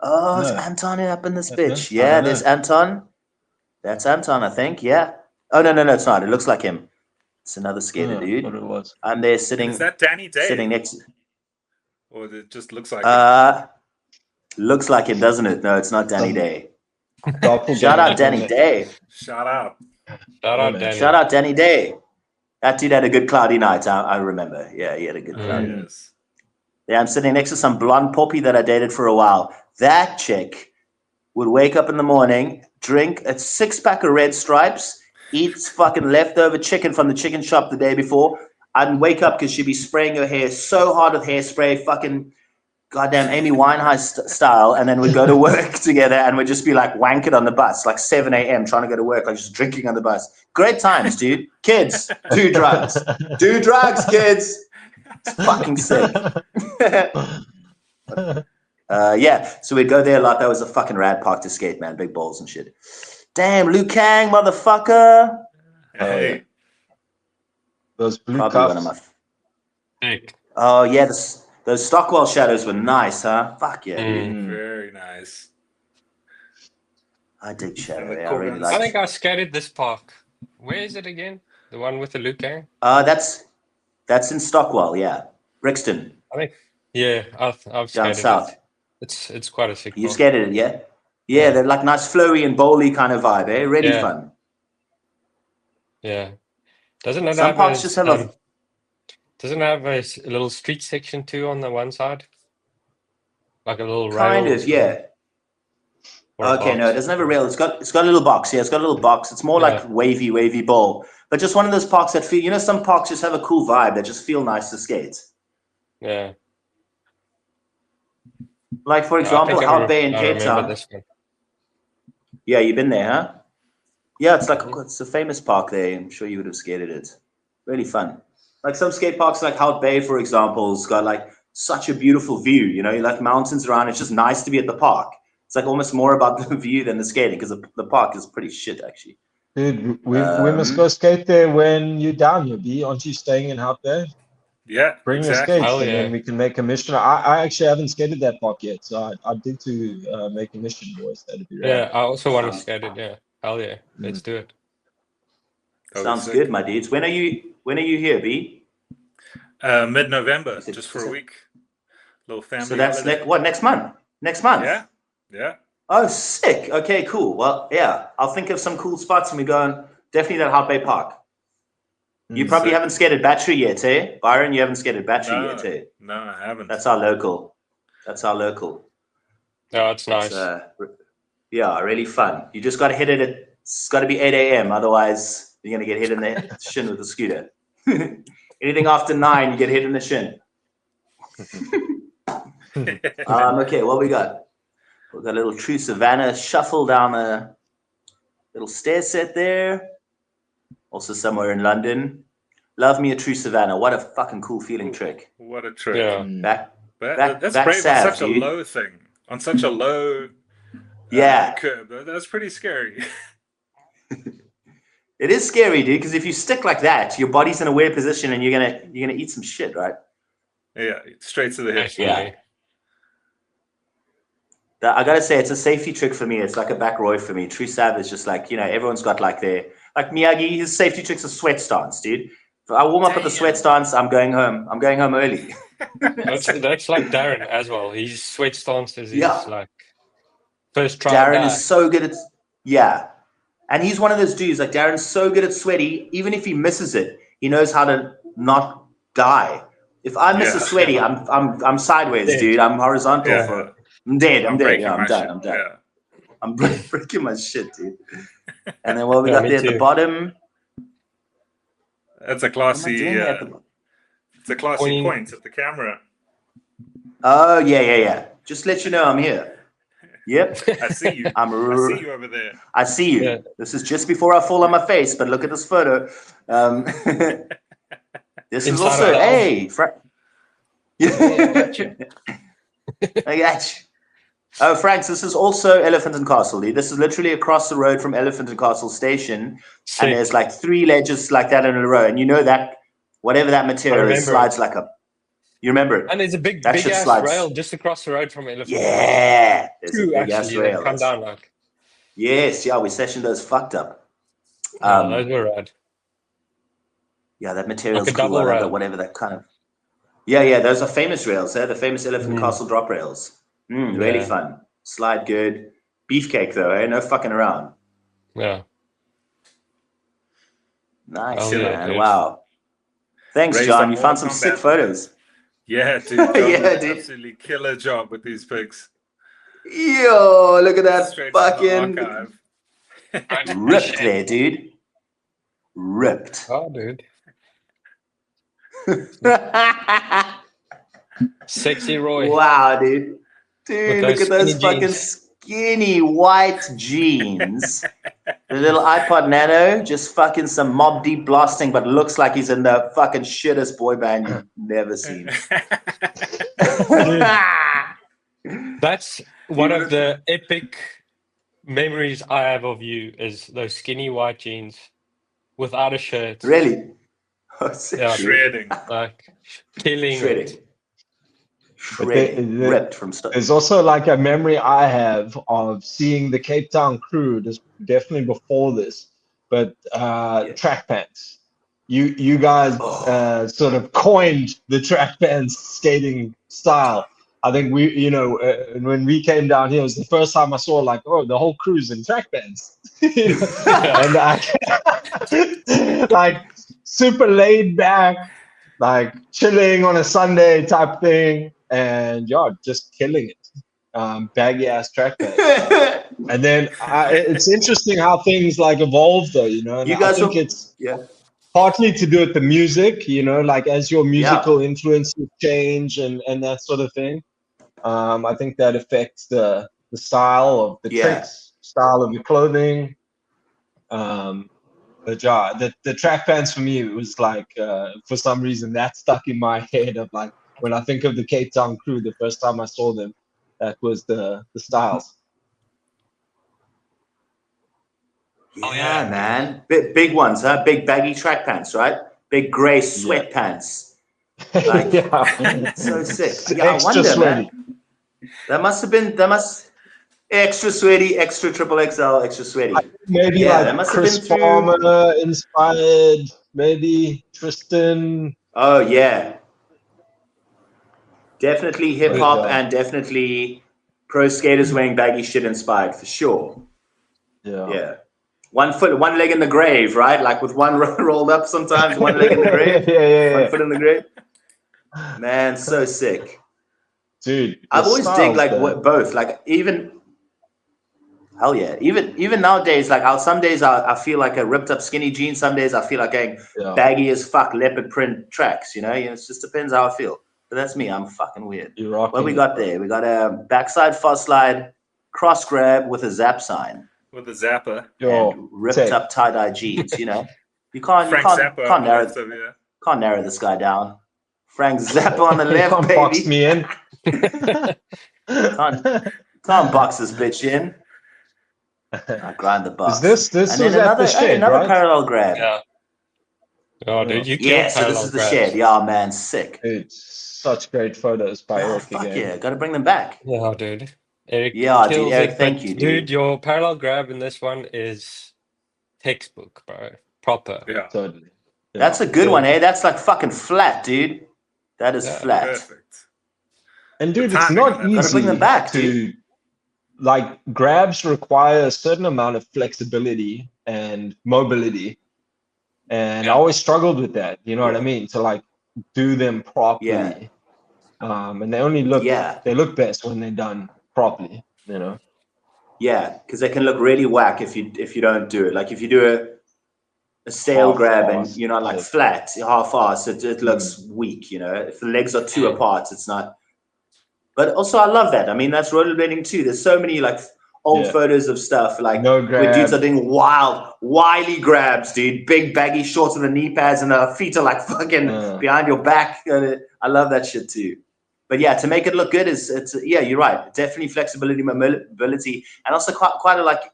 S2: Oh,
S4: No.
S2: it's Anton up in this
S4: No,
S2: bitch.
S4: I
S2: Yeah,
S4: don't
S2: there's
S4: know.
S2: Anton. That's Anton, I think. Yeah. Oh no, it's not. It looks like him. It's another skater,
S4: I
S2: dude.
S4: thought it was.
S2: I'm there
S1: And
S2: sitting
S1: is that Danny Day?
S2: sitting next.
S1: Or it just looks like him?
S2: Looks like him, doesn't it? No, it's not Danny Day. Shout out Danny Day.
S1: Shout out.
S3: Shout out, Danny.
S2: Shout out Danny Day. That dude had a good cloudy night. I remember. Yeah, he had a good cloudy night.
S1: Yes.
S2: Yeah, I'm sitting next to some blonde poppy that I dated for a while. That chick would wake up in the morning, drink a 6-pack of Red Stripes, eat fucking leftover chicken from the chicken shop the day before. I'd wake up because she'd be spraying her hair so hard with hairspray, fucking goddamn Amy Winehouse style, and then we'd go to work together and we'd just be like wanking on the bus, like 7 a.m. trying to go to work, like just drinking on the bus. Great times, dude. Kids, do drugs. Do drugs, kids. It's fucking sick. Yeah, so we'd go there a lot. That was a fucking rad park to skate, man. Big balls and shit. Damn, Liu Kang, motherfucker.
S1: Hey.
S4: Those blue
S2: Probably one of
S4: cuffs.
S2: my. Oh yeah, those Stockwell shadows were nice, huh? Fuck yeah, dude.
S1: Very nice.
S2: I dig shadow.
S1: the
S2: Yeah, I really
S1: Corgans.
S2: like.
S3: I think I skated this park. Where is it again? The one with the Liu Kang?
S2: That's in Stockwell, yeah. Brixton.
S3: I think. Yeah, I've
S2: Down
S3: skated
S2: south.
S3: it. It's quite a sick
S2: You
S3: park.
S2: skated it, yeah? Yeah, they're like nice flowy and bowly kind of vibe, eh? Really fun.
S3: Yeah. Doesn't it
S2: Some
S3: have
S2: parks just have a.
S3: doesn't it have a little street section too on the one side? Like a little
S2: Kind
S3: rail.
S2: of, yeah.
S3: Or a
S2: Okay, no,
S3: box.
S2: it doesn't have a rail. It's got a little box. Yeah, it's got a little box. It's more like wavy bowl. But just one of those parks that feel, you know, some parks just have a cool vibe that just feel nice to skate.
S3: Yeah.
S2: Like, for example, Hout Bay in Cape Town.
S3: This one.
S2: Yeah, you've been there, huh? Yeah, it's like it's a famous park there. I'm sure you would have skated it. Really fun. Like some skate parks, like Hout Bay, for example, has got like such a beautiful view. You know, you like mountains around. It's just nice to be at the park. It's like almost more about the view than the skating because the park is pretty shit, actually.
S4: Dude, we must go skate there when you're down here, B. Aren't you staying in Hout Bay?
S1: Yeah,
S4: Bring
S1: exactly.
S4: your skates and then we can make a mission. I actually haven't skated that park yet, so I did to make a mission, boys. That'd be rad.
S3: Yeah, I also want to skate it. Yeah, hell yeah, let's do it.
S2: Sounds good, my dudes. When are you here, B?
S1: Mid-November, just for a week. Little family.
S2: So that's next month? Next month?
S1: Yeah.
S2: Oh, sick. Okay, cool. Well, yeah, I'll think of some cool spots and we go on. Definitely that Hout Bay Park. You probably haven't skated Battery yet, eh? Byron, you haven't skated Battery yet, eh?
S1: No, I haven't.
S2: That's our local.
S3: Oh, it's nice.
S2: Yeah, really fun. You just got to hit it at It's got to be 8 a.m. Otherwise, you're going to get hit in the shin with a scooter. Anything after 9, you get hit in the shin. Okay, what we got? We've got a little True Savannah shuffle down a little stair set there. Also somewhere in London. Love me a True Savannah. What a fucking cool feeling trick.
S1: What a trick.
S3: Yeah.
S1: That's brave on such a low thing. On such a low curb. That's pretty scary.
S2: It is scary, dude, because if you stick like that, your body's in a weird position and you're gonna eat some shit, right?
S1: Yeah, straight to the hip.
S3: Yeah.
S2: I gotta say, it's a safety trick for me. It's like a back row for me. True Sav is just like, everyone's got like Miyagi, his safety tricks are sweat stance, dude. If I warm up with the sweat stance, I'm going home. I'm going home early.
S3: That's like Darren as well. His sweat stances is like first try.
S2: Darren is so good at and he's one of those dudes. Like Darren's so good at sweaty. Even if he misses it, he knows how to not die. If I miss a sweaty, I'm sideways, dude. I'm horizontal. I'm dead. I'm dead. Yeah, I'm done. I'm done.
S1: Yeah.
S2: I'm breaking my shit, dude. And then what we got there at the bottom?
S1: That's a classy. It's a classy point at the camera.
S2: Oh yeah. Just let you know I'm here. Yep.
S1: I see you. I see you over there.
S2: I see you. Yeah. This is just before I fall on my face, but look at this photo. This is also I got you. Oh, Franks, this is also Elephant and Castle. This is literally across the road from Elephant and Castle Station. Sick. And there's like 3 ledges like that in a row. And you know that whatever that material is slides like a... You remember it?
S3: And there's a big ass rail just across the road from Elephant.
S2: Yeah. There's
S3: a big ass rail. Come down like.
S2: Yes, we sessioned those fucked up.
S3: Those were rad.
S2: Yeah, that material's like cool. Whatever that kind of... Yeah, those are famous rails. They're the famous Elephant Castle drop rails. Really fun. Slide good. Beefcake though, no fucking around.
S3: Yeah.
S2: Nice, man. Wow. Thanks, John. You found some sick photos.
S1: Yeah, dude. Dude. Absolutely killer job with these pics.
S2: Yo, look at that fucking ripped there, dude. Ripped.
S3: Oh, dude. Sexy Roy.
S2: Wow, dude. Dude, look at those fucking skinny white jeans. The little iPod Nano, just fucking some Mobb Deep blasting, but looks like he's in the fucking shittest boy band you've never seen.
S3: That's one of the epic memories I have of you is those skinny white jeans without a shirt.
S2: Really?
S1: Shredding.
S3: Like killing it.
S2: Ripped from stuff.
S4: There's also like a memory I have of seeing the Cape Town crew, definitely before this, but track pants. You guys sort of coined the track pants skating style. I think when we came down here, it was the first time I saw the whole crew's in track pants. And like super laid back, like chilling on a Sunday type thing. And just killing it, baggy ass track pants. And then it's interesting how things like evolve, though. And I think it's partly to do with the music. Like as your musical influences change and that sort of thing. I think that affects the style of the tricks, style of your clothing. But the track pants for me, it was like for some reason that stuck in my head of like. When I think of the Cape Town crew, the first time I saw them, that was the styles.
S2: Yeah, man. Big ones, huh? Big baggy track pants, right? Big grey sweatpants. Like, so sick. Yeah, I wonder, man. That must extra sweaty, extra XXL, extra sweaty.
S4: Maybe like Chris Farmer inspired, maybe Tristan.
S2: Oh, yeah. Definitely hip hop and definitely pro skaters wearing baggy shit inspired for sure. Yeah. 1 foot, 1 leg in the grave, right? Like with one rolled up sometimes, 1 leg in the grave. 1 foot in the grave. Man, so sick.
S4: Dude.
S2: I've always digged like both. Like even Hell yeah. Even nowadays, like some days I feel like a ripped up skinny jean. Some days I feel like going baggy as fuck leopard print tracks, you know? It just depends how I feel. But that's me. I'm fucking weird. What we got there? We got a backside fast slide cross grab with a zap sign.
S1: With a zapper.
S2: And ripped up tie-dye jeans, you know? You can't narrow this guy down. Frank Zappa on the left, baby.
S4: Box me in.
S2: can't box this bitch in. I grind the box.
S4: This was at the shed,
S2: another
S4: right?
S2: parallel grab.
S3: Yeah. Oh, dude, you
S2: so this is the shed. Yeah, man, sick.
S4: Dude, such great photos by Eric
S2: fuck
S4: again.
S2: Yeah, gotta bring them back.
S3: Yeah, dude. Eric
S2: Eric, thank you,
S3: dude. Your parallel grab in this one is textbook, bro. Proper.
S1: Yeah.
S4: Totally. Yeah.
S2: That's a good one, eh? That's like fucking flat, dude. That is flat.
S1: Perfect.
S4: And dude, it's not easy
S2: gotta bring them back,
S4: to like grabs require a certain amount of flexibility and mobility. And I always struggled with that, you know what I mean? To like do them properly.
S2: Yeah.
S4: And they only look they look best when they're done properly, you know.
S2: Yeah, because they can look really whack if you don't do it. Like if you do a stale grab and you're not like flat, half-ass, it looks weak, you know. If the legs are too apart, it's not. But also I love that. I mean, that's rollerblading too. There's so many like old photos of stuff like where dudes are doing wily grabs, dude. Big baggy shorts with the knee pads and the feet are like fucking behind your back. I love that shit too. But yeah, to make it look good you're right. Definitely flexibility, mobility, and also quite a like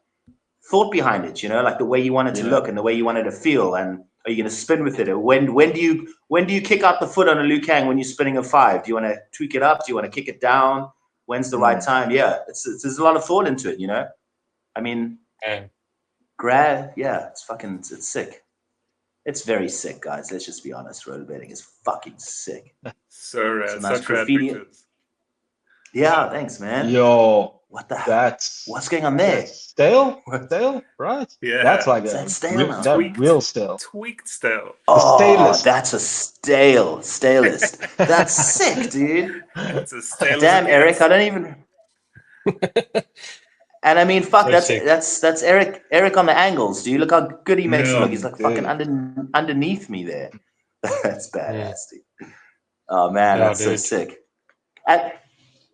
S2: thought behind it, you know, like the way you want it to look and the way you want it to feel. And are you going to spin with it? Or when do you kick out the foot on a Liu-Kang when you're spinning a 5? Do you want to tweak it up? Do you want to kick it down? When's the right time? Yeah, there's a lot of thought into it, you know. I mean, grab, it's sick. It's very sick, guys. Let's just be honest. Rollerblading is fucking sick.
S1: So
S2: nice graffiti. Yeah, thanks, man.
S4: Yo,
S2: what the hell? What's going on there?
S4: Stale, right?
S1: Yeah,
S4: that's like real stale.
S1: Tweaked stale.
S2: Oh, that's a stalest. That's sick, dude.
S1: It's a stale.
S2: Damn, Eric, I don't even. And I mean, fuck, that's Eric on the angles. Do you look how good he makes it look? He's like fucking underneath me there. That's badass, dude. Oh man, that's so sick. And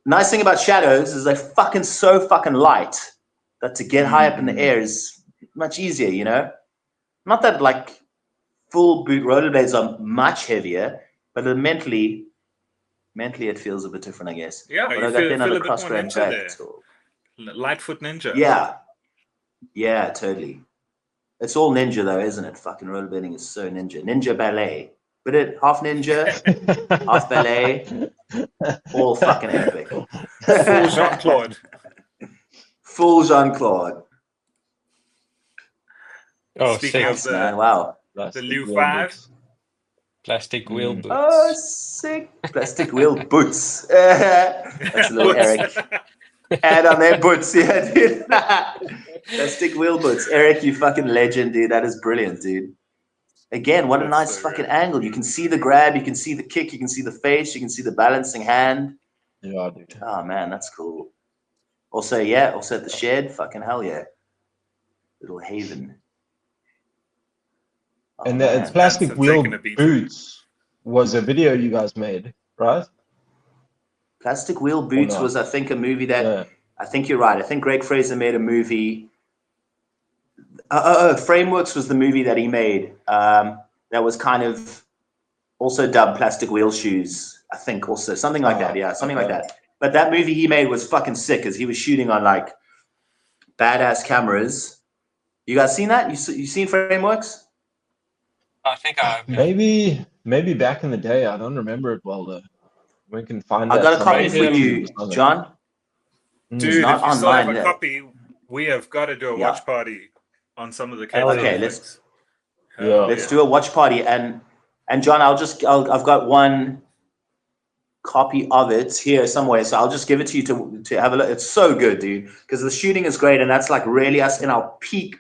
S2: nice thing about shadows is they're fucking so fucking light that to get high up in the air is much easier, you know? Not that like full boot rollerblades are much heavier, but mentally it feels a bit different, I guess.
S1: Yeah,
S2: but
S1: you
S2: I got
S1: feel
S2: another
S1: a bit more ninja there. Lightfoot ninja.
S2: Yeah, totally. It's all ninja though, isn't it? Fucking rollerblading is so ninja. Ninja ballet. But half ninja, half ballet, all fucking epic.
S1: Full Jean-Claude.
S2: Full Jean-Claude.
S3: Oh,
S1: speaking
S2: of man, wow.
S1: The Liu 5.
S3: Plastic wheel boots.
S2: Oh, sick. Plastic wheel boots. That's a little Eric. Add on their boots, yeah, dude. Plastic wheel boots. Eric, you fucking legend, dude. That is brilliant, dude. Again, what a nice fucking angle. You can see the grab, you can see the kick, you can see the face, you can see the balancing hand.
S4: Yeah, dude.
S2: Oh, man, that's cool. Also at the shed, fucking hell yeah. Little haven. Oh,
S4: and the plastic wheel boots was a video you guys made, right?
S2: Plastic Wheel Boots was, I think, a movie that I think you're right. I think Greg Fraser made a movie. Frameworks was the movie that he made. That was kind of also dubbed Plastic Wheel Shoes. I think also something like that. Yeah, something like that. But that movie he made was fucking sick because he was shooting on like badass cameras. You guys seen that? You seen Frameworks?
S3: I think I have.
S4: Maybe back in the day. I don't remember it well though. We can find.
S2: I got a copy for you, John.
S1: Dude, if you still have a copy, we have got to do a watch party on some of the cases.
S2: Okay, let's do a watch party, and John, I've got one copy of it here somewhere, so I'll just give it to you to have a look. It's so good, dude, because the shooting is great, and that's like really us in our peak.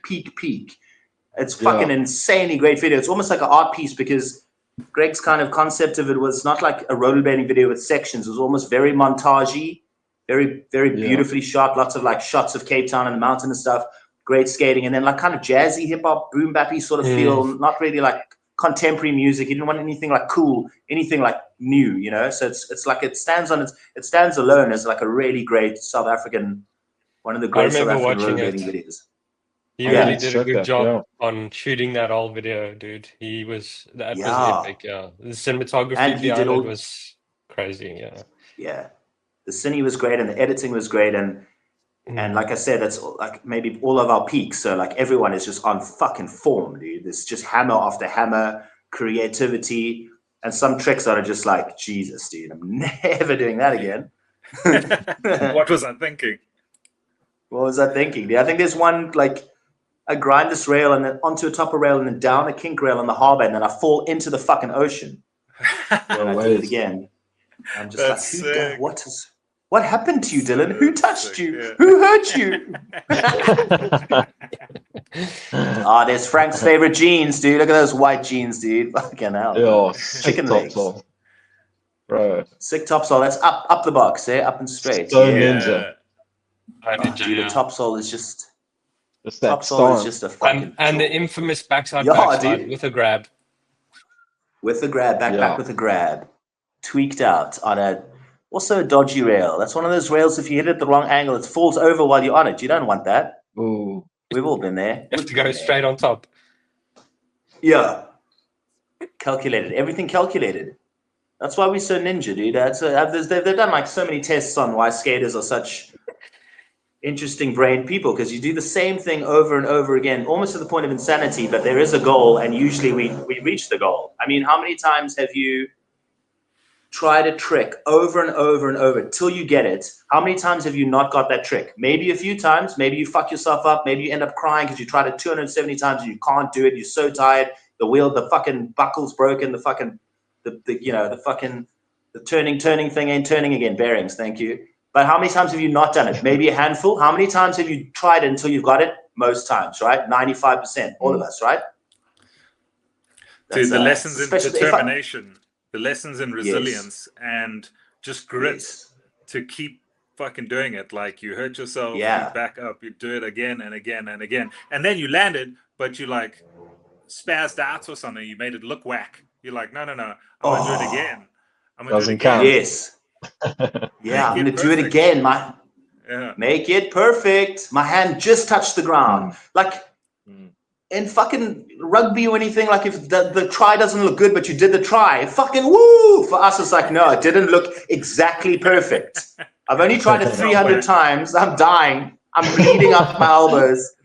S2: It's fucking insanely great video. It's almost like an art piece because Greg's kind of concept of it was not like a rollerblading video with sections. It was almost very montagey, Very, very beautifully shot. Lots of like shots of Cape Town and the mountain and stuff. Great skating. And then like kind of jazzy hip hop, boom bappy sort of feel. Not really like contemporary music. He didn't want anything like cool, anything like new, you know. So it's like it stands alone as like a really great South African, one of the great South African rollerblading videos.
S3: He really did a good job on shooting that whole video, dude. Was epic. Yeah, the cinematography behind it was crazy.
S2: Yeah, the cine was great and the editing was great, and like I said, that's like maybe all of our peaks. So like everyone is just on fucking form, dude. There's just hammer after hammer, creativity, and some tricks that are just like, Jesus, dude, I'm never doing that again.
S1: What was I thinking?
S2: What was I thinking, dude? I think there's one like I grind this rail and then onto a top of rail and then down a kink rail on the harbor and then I fall into the fucking ocean. And I do it again. I'm just like, what happened to you, Dylan? Who touched you? Yeah. Who hurt you? There's Frank's favorite jeans, dude. Look at those white jeans, dude. Fucking hell.
S4: Yo,
S2: chicken legs.
S4: Bro.
S2: Sick topsole. That's up the box, up and straight.
S4: So ninja.
S2: Dude, the topsole is just
S4: that
S2: topsole is just a fucking
S3: and the infamous backslide with a grab.
S2: With a grab, back with a grab. Tweaked out on also a dodgy rail. That's one of those rails, if you hit it at the wrong angle, it falls over while you're on it. You don't want that.
S4: Ooh.
S2: We've all been there.
S3: You have to go straight on top.
S2: Yeah. Calculated. Everything calculated. That's why we're so ninja, dude. They've done like so many tests on why skaters are such interesting brain people, because you do the same thing over and over again, almost to the point of insanity, but there is a goal, and usually we reach the goal. I mean, how many times have you tried a trick over and over and over till you get it? How many times have you not got that trick? Maybe a few times. Maybe you fuck yourself up. Maybe you end up crying because you tried it 270 times and you can't do it. You're so tired. The fucking buckle's broken. The turning thing ain't turning again. Bearings, thank you. But how many times have you not done it? Maybe a handful. How many times have you tried it until you've got it? Most times, right? 95%. All of us, right?
S1: Dude, the lessons in determination. The lessons in resilience and just grit to keep fucking doing it. Like you hurt yourself, you back up, you do it again and again and again. And then you landed, but you like spazzed out or something. You made it look whack. You're like, no. I'm going to do it again. I'm going to do it again.
S2: Yes. I'm going to do it again. Make it perfect. My hand just touched the ground. Like... in fucking rugby or anything, like if the try doesn't look good, but you did the try, fucking woo! For us, it's like, no, it didn't look exactly perfect. I've only tried it 300 times. I'm dying. I'm bleeding up my elbows.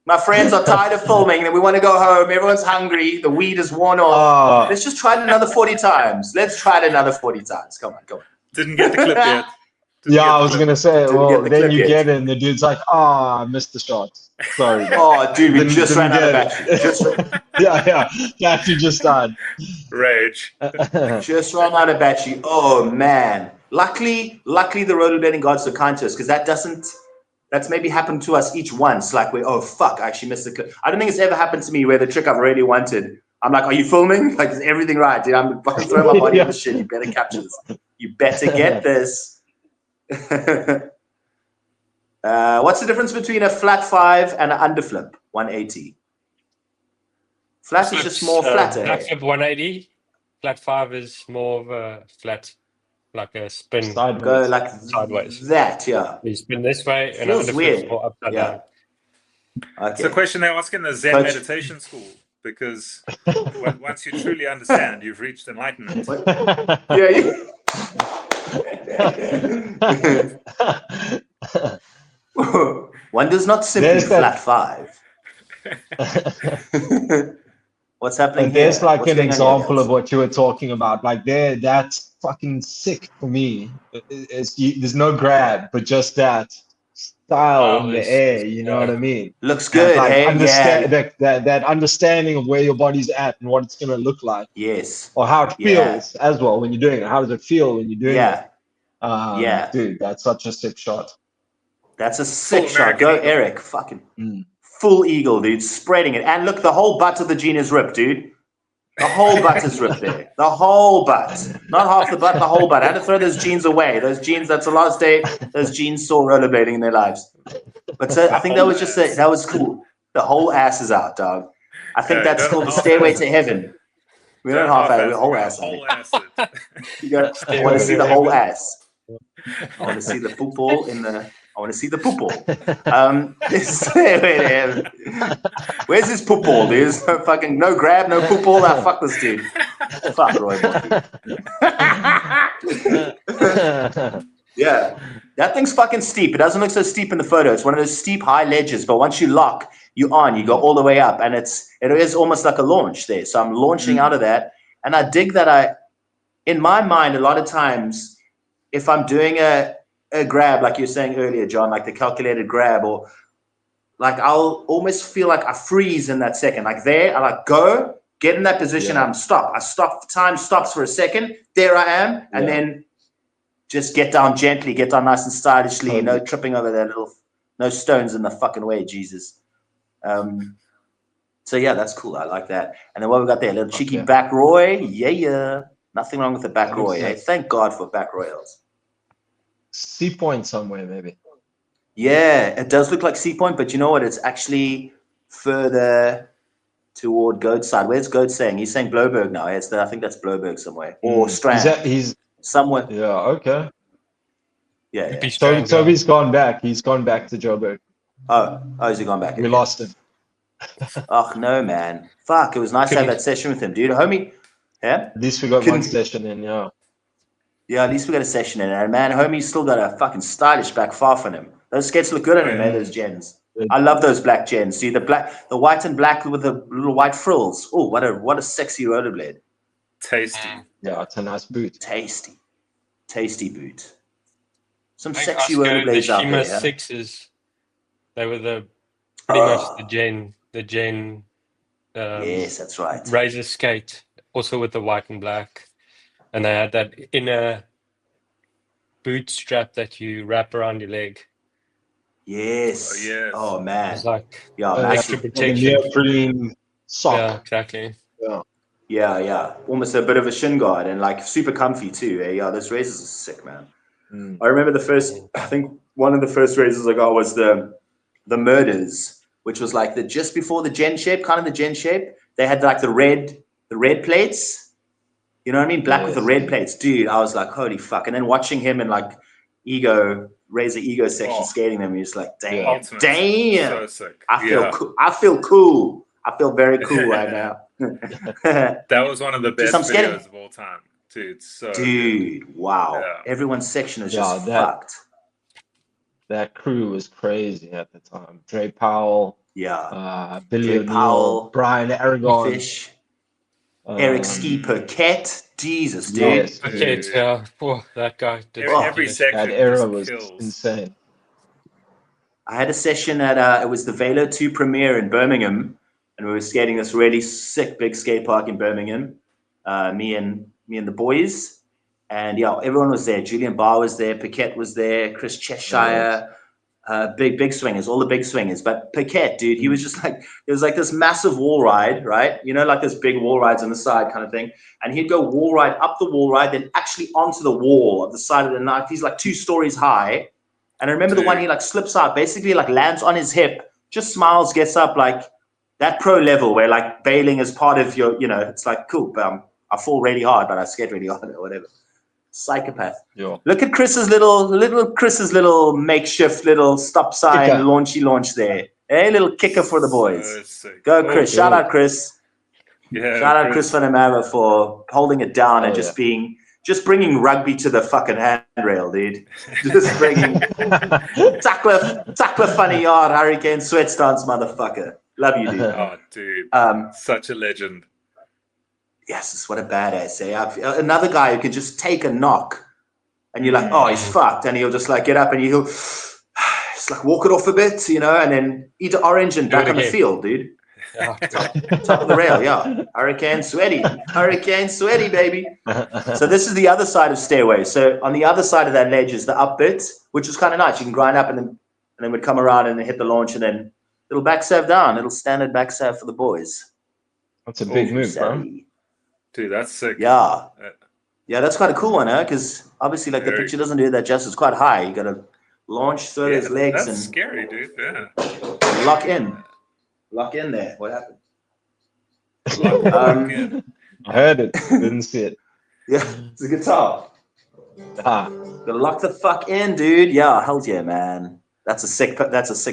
S2: My friends are tired of filming and we want to go home. Everyone's hungry. The weed is worn off. Let's just try it another 40 times. Let's try it another 40 times. Come on.
S1: Didn't get the clip yet.
S4: I was going to say, well, then you get it and the dude's like, I missed the shot. Sorry.
S2: Dude, we just ran out of battery.
S4: Battery just died.
S1: Rage.
S2: Just ran out of battery. Oh, man. Luckily, the rollerblading gods are kind to us, because that's maybe happened to us each once. Like, I actually missed the clip. I don't think it's ever happened to me where the trick I've really wanted, I'm like, are you filming? Like, is everything right? Dude, I'm throwing my body in the shit. You better capture this. You better get this. What's the difference between a flat 5 and an underflip 180? Flat is just more flatter.
S3: Flat flip 180. Flat 5 is more of a flat, like a spin.
S4: Sideways.
S2: Go like
S3: sideways.
S2: That, yeah.
S3: You spin this way and
S2: feels weird.
S3: Or upside down.
S2: Okay.
S1: It's a question they ask in the Zen meditation school, because once you truly understand, you've reached enlightenment.
S2: One does not simply flat 5. What's happening here?
S4: There's like an example of what you were talking about. Like that's fucking sick for me. There's no grab, but just that style in the air. You know what I mean?
S2: Looks good.
S4: Like that understanding of where your body's at and what it's gonna look like.
S2: Yes.
S4: Or how it feels as well when you're doing it. How does it feel when you're doing it? Dude, that's such a sick shot.
S2: That's a sick shot. Go, Eric. Fucking full eagle, dude. Spreading it. And look, the whole butt of the jean is ripped, dude. The whole butt is ripped there. The whole butt. Not half the butt, the whole butt. I had to throw those jeans away. Those jeans, that's the last day those jeans saw rollerblading in their lives. But so I think that was just that was cool. The whole ass is out, dog. I think that's called the stairway to heaven. We don't half ass, we're whole ass. You go, I want to see the whole ass. I want to see the football in the. I want to see the football. Stairway to heaven. Where's his football? There's no fucking no grab, no football. Now fuck this dude. Fuck Rooibokkie. Yeah, that thing's fucking steep. It doesn't look so steep in the photo. It's one of those steep high ledges, but once you lock, you go all the way up, and it is almost like a launch there. So I'm launching out of that, and I dig that. In my mind, a lot of times, if I'm doing a grab, like you were saying earlier, John, like the calculated grab, or like I'll almost feel like I freeze in that second. Like there, I like go, get in that position, I'm stop. I stop, time stops for a second. There I am, and then just get down gently, get down nice and stylishly, no tripping over that no stones in the fucking way, Jesus. So yeah, that's cool. I like that. And then what we got there, a little cheeky back Roy. Yeah. Nothing wrong with the back Roy. Eh? Thank God for back Royals.
S4: Sea Point somewhere, maybe.
S2: Yeah, it does look like Sea Point, but you know what? It's actually further toward Goat side. Where's Goat saying? He's saying Bloberg now. I think that's Bloberg somewhere. Or Strand.
S4: He's
S2: somewhere.
S4: Yeah, okay.
S2: Yeah.
S4: So he's gone back. He's gone back to Joburg.
S2: Oh, has he gone back?
S4: We lost him.
S2: Oh, no, man. Fuck, it was nice to have that session with him, dude. Homie. Yeah?
S4: At least we got one session in, yeah.
S2: Yeah, at least we got a session in. And man, homie's still got a fucking stylish back far on him. Those skates look good on him, man, those gens. I love those black gens. See the white and black with the little white frills. Oh, what a sexy rollerblade.
S1: Tasty.
S4: Yeah, it's a nice boot.
S2: Tasty boot. Some sexy rollerblades out there.
S3: The Shima 6s, they were pretty much the gen.
S2: Yes, that's right.
S3: Razor skate, also with the white and black, and they had that inner boot strap that you wrap around your leg.
S2: Yes. Oh man.
S3: It's like
S2: extra
S3: protection.
S4: Neoprene sock.
S3: Yeah, exactly.
S2: Yeah. Almost a bit of a shin guard and like super comfy too. Eh? Yeah, those razors are sick, man. I remember I think one of the first razors I got was the Murders, which was like just before the gen shape, kind of the gen shape. They had like the red plates. You know what I mean? Black with the red plates. Dude, I was like, holy fuck. And then watching him in like Razor Ego section skating them, you're just like, damn.
S1: So sick.
S2: I feel cool. I feel very cool right now.
S1: That was one of the best videos of all time. Dude,
S2: wow. Yeah. Everyone's section is just fucked.
S4: That crew was crazy at the time. Dre Powell, Billy O'Neill, Brian Aragon,
S2: Fish, Eric Ski Paquette. Jesus, dude.
S3: Yes, Paquette, that guy did
S1: every section.
S4: That era was insane.
S2: I had a session at it was the Velo 2 premiere in Birmingham, and we were skating this really sick big skate park in Birmingham. Me and the boys. And everyone was there. Julian Barr was there. Paquette was there. Chris Cheshire, big swingers, all the big swingers. But Paquette, dude, he was just like, it was like this massive wall ride, right? You know, like this big wall rides on the side kind of thing. And he'd go wall ride up the wall ride, then actually onto the wall of the side of the knife. He's like 2 stories high. And I remember the one he like slips out, basically like lands on his hip, just smiles, gets up like that pro level where like bailing is part of your, it's like, cool, I fall really hard, but I skate really hard or whatever. Psychopath.
S4: Yeah.
S2: Look at Chris's little makeshift little stop sign kicker. Launchy launch there. Hey, little kicker for the boys. Go, Chris. Shout out, Chris.
S1: Yeah.
S2: Shout out, Chris Van der Merwe for holding it down and just bringing rugby to the fucking handrail, dude. Just bringing tackler funny yard, hurricane sweat stance, motherfucker. Love you, dude.
S1: Oh, dude. Such a legend.
S2: Yes, what a badass. Another guy who can just take a knock and you're like, oh, he's fucked. And he'll just like get up and he'll just like walk it off a bit, and then eat an orange and back on the field, dude. Top of the rail, Hurricane sweaty, baby. So this is the other side of Stairway. So on the other side of that ledge is the up bit, which is kind of nice. You can grind up and then would come around and then hit the launch and then little back serve down, little standard back serve for the boys.
S4: That's a big move, bro.
S1: Dude, that's sick.
S2: Yeah. Yeah, that's quite a cool one, huh? Because obviously, like, the picture doesn't do that justice. It's quite high. You got to launch through those legs
S1: that's
S2: and
S1: scary, dude. Yeah.
S2: lock in. Lock in there. What happened?
S1: Lock the fuck in.
S4: I heard it. Didn't see it.
S2: Yeah, it's a guitar.
S4: Ah,
S2: Gotta lock the fuck in, dude. Yeah, hell yeah, man. That's a sick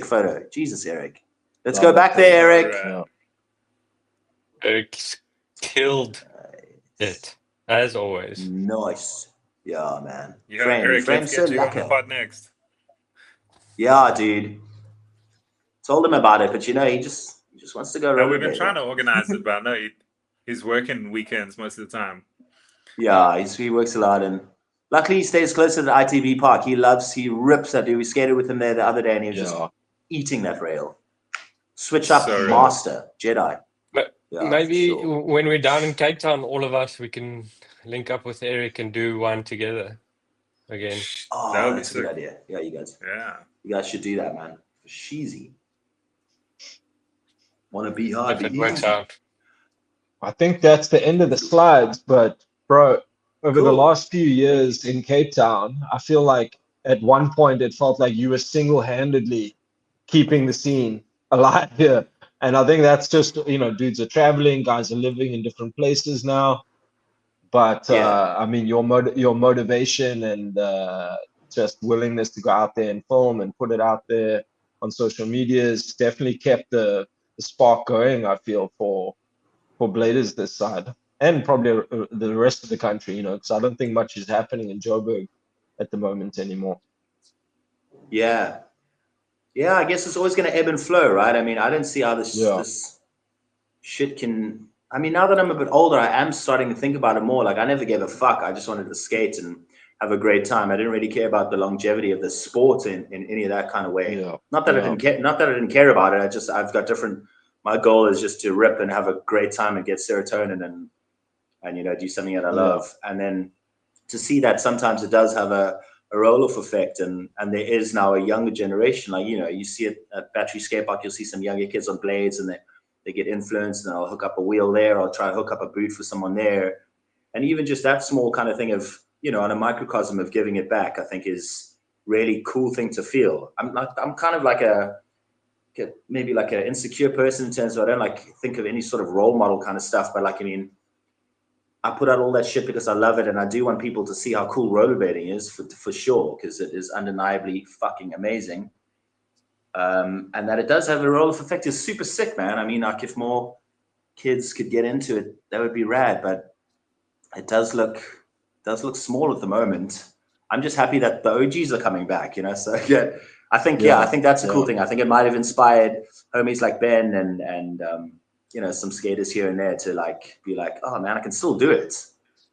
S2: photo. Jesus, Eric. Let's go back there, Eric.
S1: Right.
S3: Eric's killed it, as always.
S2: Nice. Yeah, man.
S1: Yeah, Eric, let's get you on the pod next.
S2: Yeah, dude. Told him about it, but you know, he just wants to go.
S1: No, we've been trying to organize it, but I know he's working weekends most of the time.
S2: Yeah, he works a lot, and luckily he stays close to the ITV park. He rips that, dude. We skated with him there the other day, and he was just eating that rail. Switch up, master Jedi.
S3: But maybe when we're down in Cape Town, all of us, we can link up with Eric and do one together again.
S2: Oh, that's a good idea. Yeah, you guys should do that, man. Sheezy. Want to be hard?
S3: If it works out.
S4: I think that's the end of the slides, but bro, over the last few years in Cape Town, I feel like at one point it felt like you were single-handedly keeping the scene alive here. And I think that's just, dudes are traveling, guys are living in different places now. But I mean, your motivation and just willingness to go out there and film and put it out there on social media has definitely kept the spark going, I feel, for bladers this side and probably the rest of the country, because I don't think much is happening in Joburg at the moment anymore.
S2: Yeah, I guess it's always going to ebb and flow, right? I mean, I don't see how this shit can. I mean, now that I'm a bit older, I am starting to think about it more. Like, I never gave a fuck. I just wanted to skate and have a great time. I didn't really care about the longevity of the sport in any of that kind of way. Yeah. Not that I didn't care about it. I've got different. My goal is just to rip and have a great time and get serotonin and do something that I love. And then to see that sometimes it does have a roll-off effect, and there is now a younger generation. Like, you see it at Battery Skate Park, you'll see some younger kids on blades, and they get influenced, and I'll hook up a wheel there, I'll try to hook up a boot for someone there. And even just that small kind of thing of, on a microcosm of giving it back, I think is really cool thing to feel. I'm kind of like maybe like an insecure person in terms of I don't like think of any sort of role model kind of stuff, but like, I mean, I put out all that shit because I love it, and I do want people to see how cool rollerblading is for sure, because it is undeniably fucking amazing. And that it does have a roll-off effect is super sick, man. I mean, like, if more kids could get into it, that would be rad. But it does look small at the moment. I'm just happy that the OGs are coming back, So I think that's a cool thing. I think it might have inspired homies like Ben and some skaters here and there to like be like, oh man, I can still do it.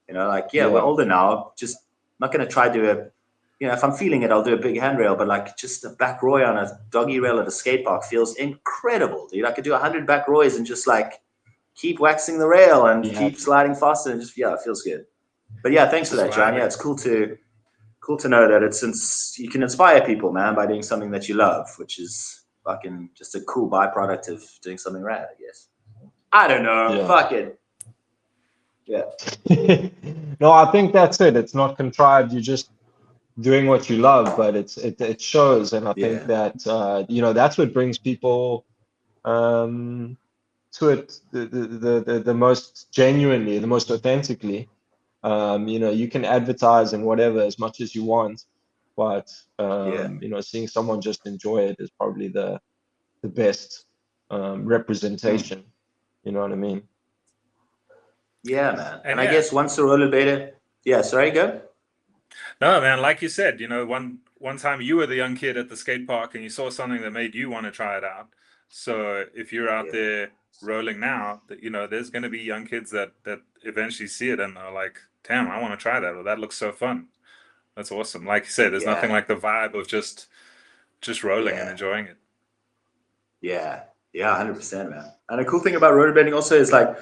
S2: We're older now. Just not gonna try to do a. If I'm feeling it, I'll do a big handrail, but like just a back roy on a doggy rail at a skate park feels incredible, dude. I could do 100 back roys and just like keep waxing the rail and keep sliding faster and just, it feels good. But yeah, thanks for that, John. Yeah, it's cool to know that you can inspire people, man, by doing something that you love, which is fucking just a cool byproduct of doing something rad, I guess. I don't know. Yeah. Fuck it. Yeah.
S4: No, I think that's it. It's not contrived. You're just doing what you love, but it shows, and I think that that's what brings people to it the most genuinely, the most authentically. You can advertise and whatever as much as you want, but seeing someone just enjoy it is probably the best representation. You know what I mean?
S2: Yeah, man. And I guess once the rollerblader, sorry, go.
S1: No, man, like you said, one time you were the young kid at the skate park and you saw something that made you want to try it out. So if you're out there rolling now, there's going to be young kids that eventually see it and are like, damn, I want to try that. Or that looks so fun. That's awesome. Like you said, there's nothing like the vibe of just rolling and enjoying it.
S2: Yeah, 100%, man. And the cool thing about rollerblading also is like,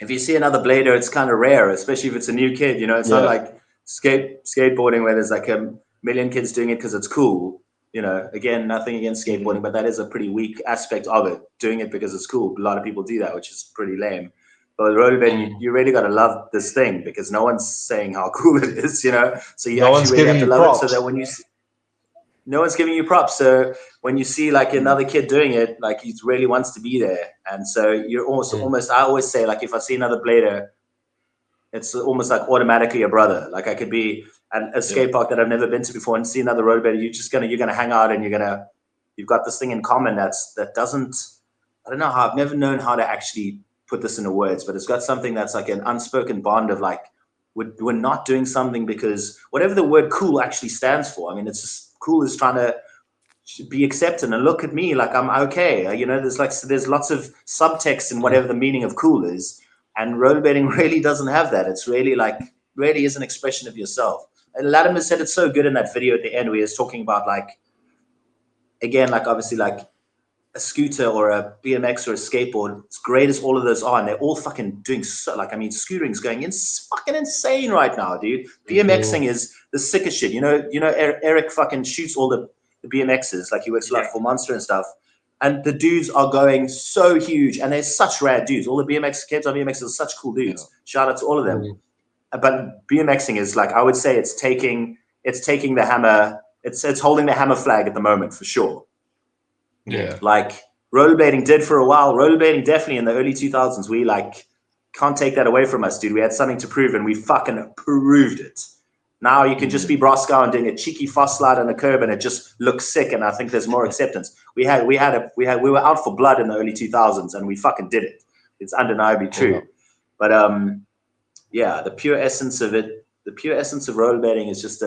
S2: if you see another blader, it's kind of rare, especially if it's a new kid. It's not like skateboarding where there's like a million kids doing it because it's cool. Again, nothing against skateboarding, but that is a pretty weak aspect of it. Doing it because it's cool. A lot of people do that, which is pretty lame. But rollerblading, you really got to love this thing because no one's saying how cool it is, you know. So you actually really have to love it. So that when you see, no one's giving you props. So when you see like another kid doing it, like he really wants to be there. And so you're almost, I always say, like if I see another blader, it's almost like automatically a brother. Like I could be at a skate park that I've never been to before and see another rollerblader. You're gonna hang out and you've got this thing in common that doesn't, I don't know how, I've never known how to actually put this into words, but it's got something that's like an unspoken bond of like, we're not doing something because whatever the word cool actually stands for. I mean, it's just cool is trying to be accepted and look at me like I'm okay. You know, there's lots of subtext in whatever the meaning of cool is. And rollerblading really doesn't have that. It's really really is an expression of yourself. And Latimer said it's so good in that video at the end where he was talking about like, again, like obviously like a scooter or a BMX or a skateboard, as great as all of those are, and they're all fucking doing so, like, I mean, scootering's going in fucking insane right now, dude. BMXing is the sickest shit. You know, Eric fucking shoots all the BMXs, like he works like for Monster and stuff. And the dudes are going so huge, and they're such rad dudes. All the BMX kids on BMX are such cool dudes. Shout out to all of them. But BMXing is like, I would say it's taking the hammer, it's holding the hammer flag at the moment for sure.
S3: Yeah.
S2: Like rollerblading did for a while. Rollerblading definitely in the early 2000s, we like can't take that away from us, dude. We had something to prove and we fucking proved it. Now you can just be Broscow and doing a cheeky fast slide on the curb and it just looks sick, and I think there's more acceptance. We were out for blood in the early 2000s and we fucking did it. It's undeniably true. But the pure essence of it, the pure essence of rollerblading is just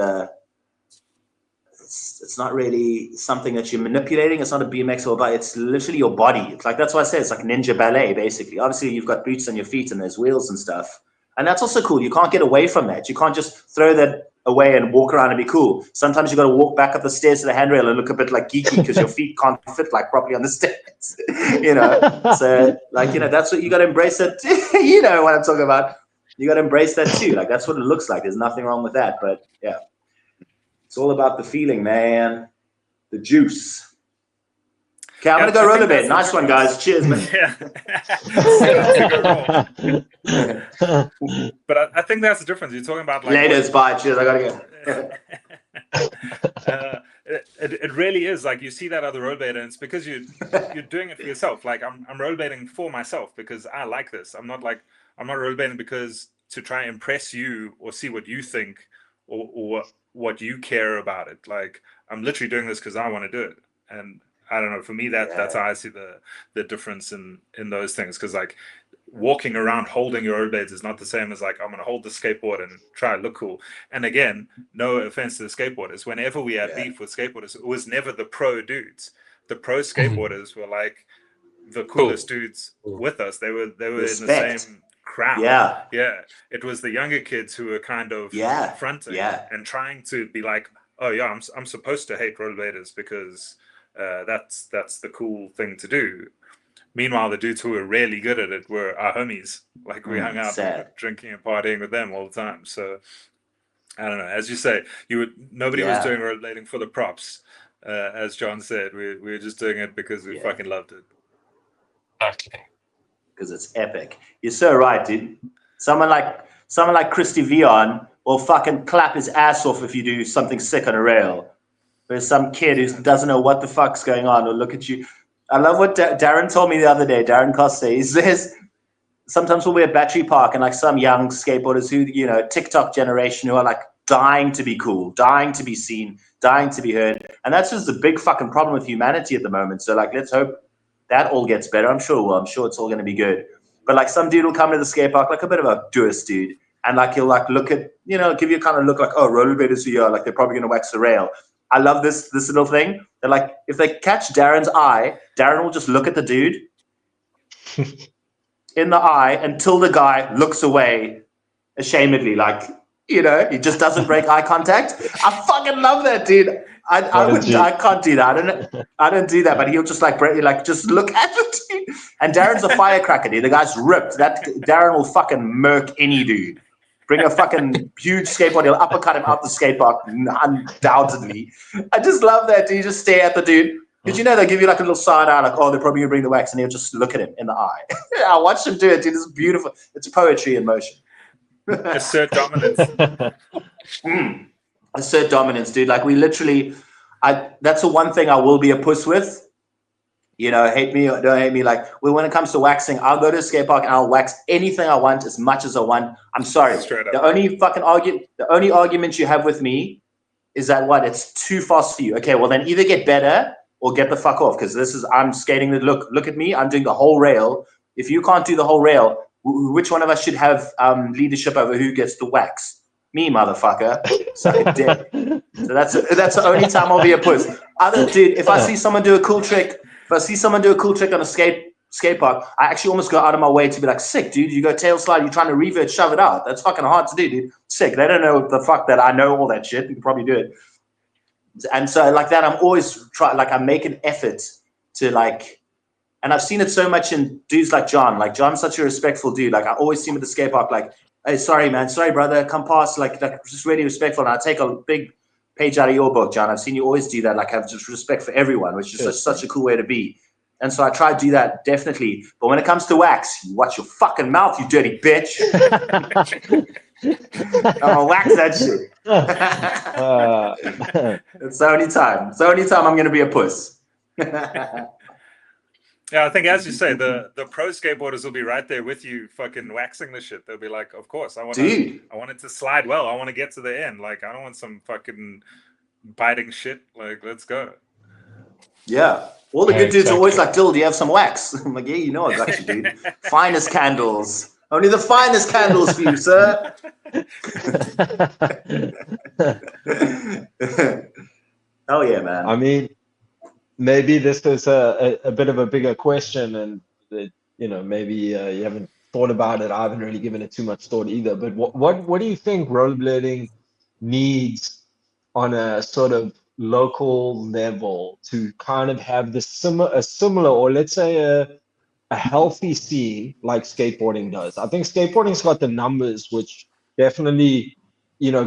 S2: it's not really something that you're manipulating. It's not a BMX or bike. It's literally your body. It's like, that's why I say it's like ninja ballet, basically. Obviously, you've got boots on your feet and there's wheels and stuff. And that's also cool. You can't get away from that. You can't just throw that away and walk around and be cool. Sometimes you got to walk back up the stairs to the handrail and look a bit like geeky because your feet can't fit like properly on the stairs, you know? So like, you know, that's what you got to embrace it. You know what I'm talking about. You got to embrace that too. Like, that's what it looks like. There's nothing wrong with that, but yeah. It's all about the feeling, man. The juice. Okay, I'm going to go rollerblade. Nice one, guys. Cheers, man.
S1: But I think that's the difference. You're talking about like...
S2: Laters, bye. Cheers, I got to
S1: go. It really is. Like, you see that other rollerblader, and it's because you're doing it for yourself. Like, I'm rollerblading for myself because I like this. I'm not rollerblading because to try and impress you or see what you think or what you care about it. Like, I'm literally doing this because I want to do it. And I don't know, for me that's how I see the difference in those things. Because like walking around holding your rollerblades is not the same as like, I'm gonna hold the skateboard and try to look cool. And again, no offense to the skateboarders, whenever we had beef with skateboarders, it was never the pro dudes. The pro skateboarders were like the coolest dudes with us. They were in the same crowd. Yeah. It was the younger kids who were kind of fronting and trying to be like, oh yeah, I'm supposed to hate rollerbladers because that's the cool thing to do. Meanwhile, the dudes who were really good at it were our homies. Like, we hung out drinking and partying with them all the time. So I don't know. As you say, nobody was doing rollerblading for the props. As John said, we were just doing it because we fucking loved it.
S3: Exactly.
S2: Because it's epic. You're so right, dude. Someone like Christy Vion will fucking clap his ass off if you do something sick on a rail. There's some kid who doesn't know what the fuck's going on will look at you. I love what Darren told me the other day. Darren Costa, he says sometimes we'll be at Battery Park and like some young skateboarders who, you know, TikTok generation who are like dying to be cool, dying to be seen, dying to be heard. And that's just a big fucking problem with humanity at the moment. So like, let's hope that all gets better. I'm sure it will. I'm sure it's all going to be good. But like, some dude will come to the skate park, like a bit of a doist dude. And like, he'll like look at, you know, give you a kind of look like, oh, rollerbladers here, like they're probably going to wax the rail. I love this little thing. They're like, if they catch Darren's eye, Darren will just look at the dude in the eye until the guy looks away ashamedly. Like, you know, he just doesn't break eye contact. I fucking love that, dude. I can't do that. I don't do that, but he'll just like just look at the dude. And Darren's a firecracker, dude. The guy's ripped. That Darren will fucking murk any dude. Bring a fucking huge skateboard, he'll uppercut him out the skate park, undoubtedly. I just love that, dude. You just stare at the dude. Did you know they give you like a little side eye, like, oh, they're probably gonna bring the wax, and he'll just look at him in the eye. I watched him do it, dude. It's beautiful. It's poetry in motion.
S1: Assert dominance.
S2: Assert dominance, dude. Like we literally, that's the one thing I will be a puss with. You know, hate me or don't hate me. Like when it comes to waxing, I'll go to a skate park and I'll wax anything I want as much as I want. I'm sorry. The only argument you have with me is that it's too fast for you. Okay, well then either get better or get the fuck off, because I'm skating the look at me, I'm doing the whole rail. If you can't do the whole rail, which one of us should have leadership over who gets the wax? Me, motherfucker. Suck a dick. So that's the only time I'll be a puss. Dude, if I see someone do a cool trick, on a skate park, I actually almost go out of my way to be like, sick, dude, you go tail slide, you're trying to revert, shove it out. That's fucking hard to do, dude. Sick. They don't know the fuck that I know all that shit. You can probably do it. And so like that, I'm always I make an effort to like, and I've seen it so much in dudes like John. Like John's such a respectful dude. Like I always see him at the skate park, like, hey, sorry, man. Sorry, brother. Come past. Like just really respectful. And I take a big page out of your book, John. I've seen you always do that. Like have just respect for everyone, which is such a cool way to be. And so I try to do that, definitely. But when it comes to wax, you watch your fucking mouth, you dirty bitch. I'm gonna wax that shit. It's the only time. It's the only time I'm gonna be a puss.
S1: Yeah, I think as you say, the pro skateboarders will be right there with you, fucking waxing the shit. They'll be like, "Of course, I want it to slide well. I want to get to the end. Like, I don't want some fucking biting shit. Like, let's go."
S2: Yeah, all the good dudes are always like, "Dill, do you have some wax?" I'm like, "Yeah, you know, I got you, dude. Finest candles, only the finest candles for you, sir." Hell yeah, man.
S4: I mean, maybe this is a bit of a bigger question, and maybe you haven't thought about it. I haven't really given it too much thought either. But what do you think rollerblading needs on a sort of local level to kind of have a similar, or let's say a healthy scene like skateboarding does? I think skateboarding's got the numbers, which definitely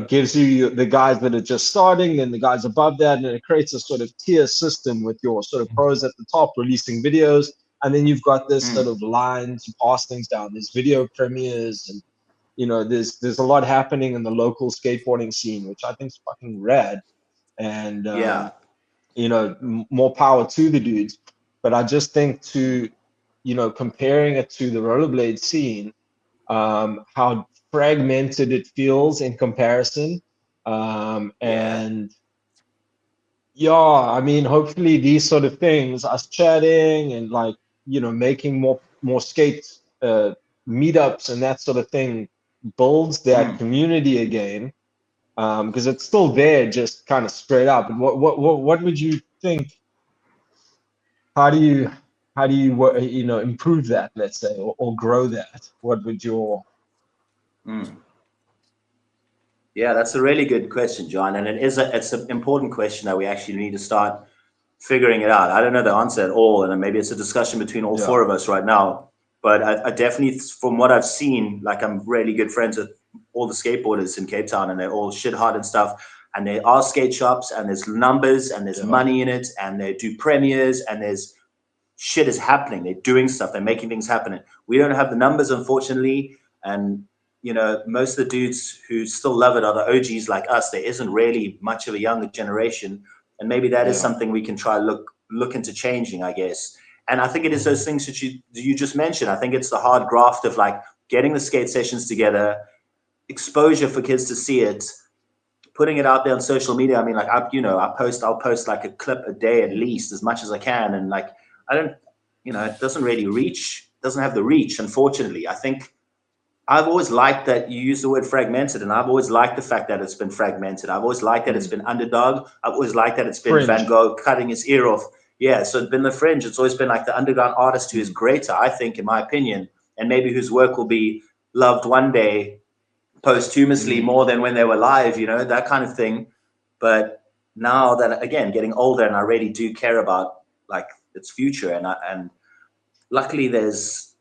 S4: gives you the guys that are just starting, then the guys above that, and it creates a sort of tier system with your sort of pros at the top releasing videos, and then you've got this sort of lines, you pass things down. There's video premieres, and there's a lot happening in the local skateboarding scene, which I think is fucking rad. And more power to the dudes. But I just think comparing it to the rollerblade scene, how fragmented it feels in comparison. I mean, hopefully these sort of things, us chatting and making more skate meetups and that sort of thing, builds that community again. Because it's still there, just kind of spread out. But what would you think? How do you improve that, let's say, or grow that? What would your
S2: Yeah, that's a really good question, John, and it's an important question that we actually need to start figuring it out. I don't know the answer at all, and maybe it's a discussion between all four of us right now. But I definitely, from what I've seen, like I'm really good friends with all the skateboarders in Cape Town, and they're all shit hot and stuff. And there are skate shops, and there's numbers, and there's money in it, and they do premieres, and there's shit is happening. They're doing stuff. They're making things happen. We don't have the numbers, unfortunately. And most of the dudes who still love it are the OGs like us. There isn't really much of a younger generation, and maybe that is something we can try look into changing, I guess. And I think it is those things that you just mentioned. I think it's the hard graft of like getting the skate sessions together, exposure for kids to see it, putting it out there on social media. I mean, like I'll post like a clip a day at least, as much as I can. And like it doesn't really reach, doesn't have the reach, unfortunately. I think I've always liked that you use the word fragmented, and I've always liked the fact that it's been fragmented. I've always liked that it's been underdog. I've always liked that it's been
S4: Fringe.
S2: Van Gogh cutting his ear off. Yeah, so it's been the fringe. It's always been like the underground artist who is greater, I think, in my opinion, and maybe whose work will be loved one day posthumously more than when they were live, that kind of thing. But now that, again, getting older, and I really do care about like its future, and luckily there's,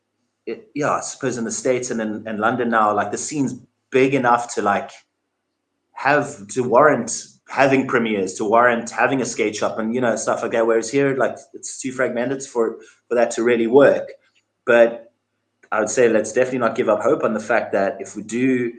S2: I suppose in the States and in London now, like the scene's big enough to like have to warrant having premieres, to warrant having a skate shop and, you know, stuff like that. Whereas here, like, it's too fragmented for that to really work. But I would say let's definitely not give up hope on the fact that if we do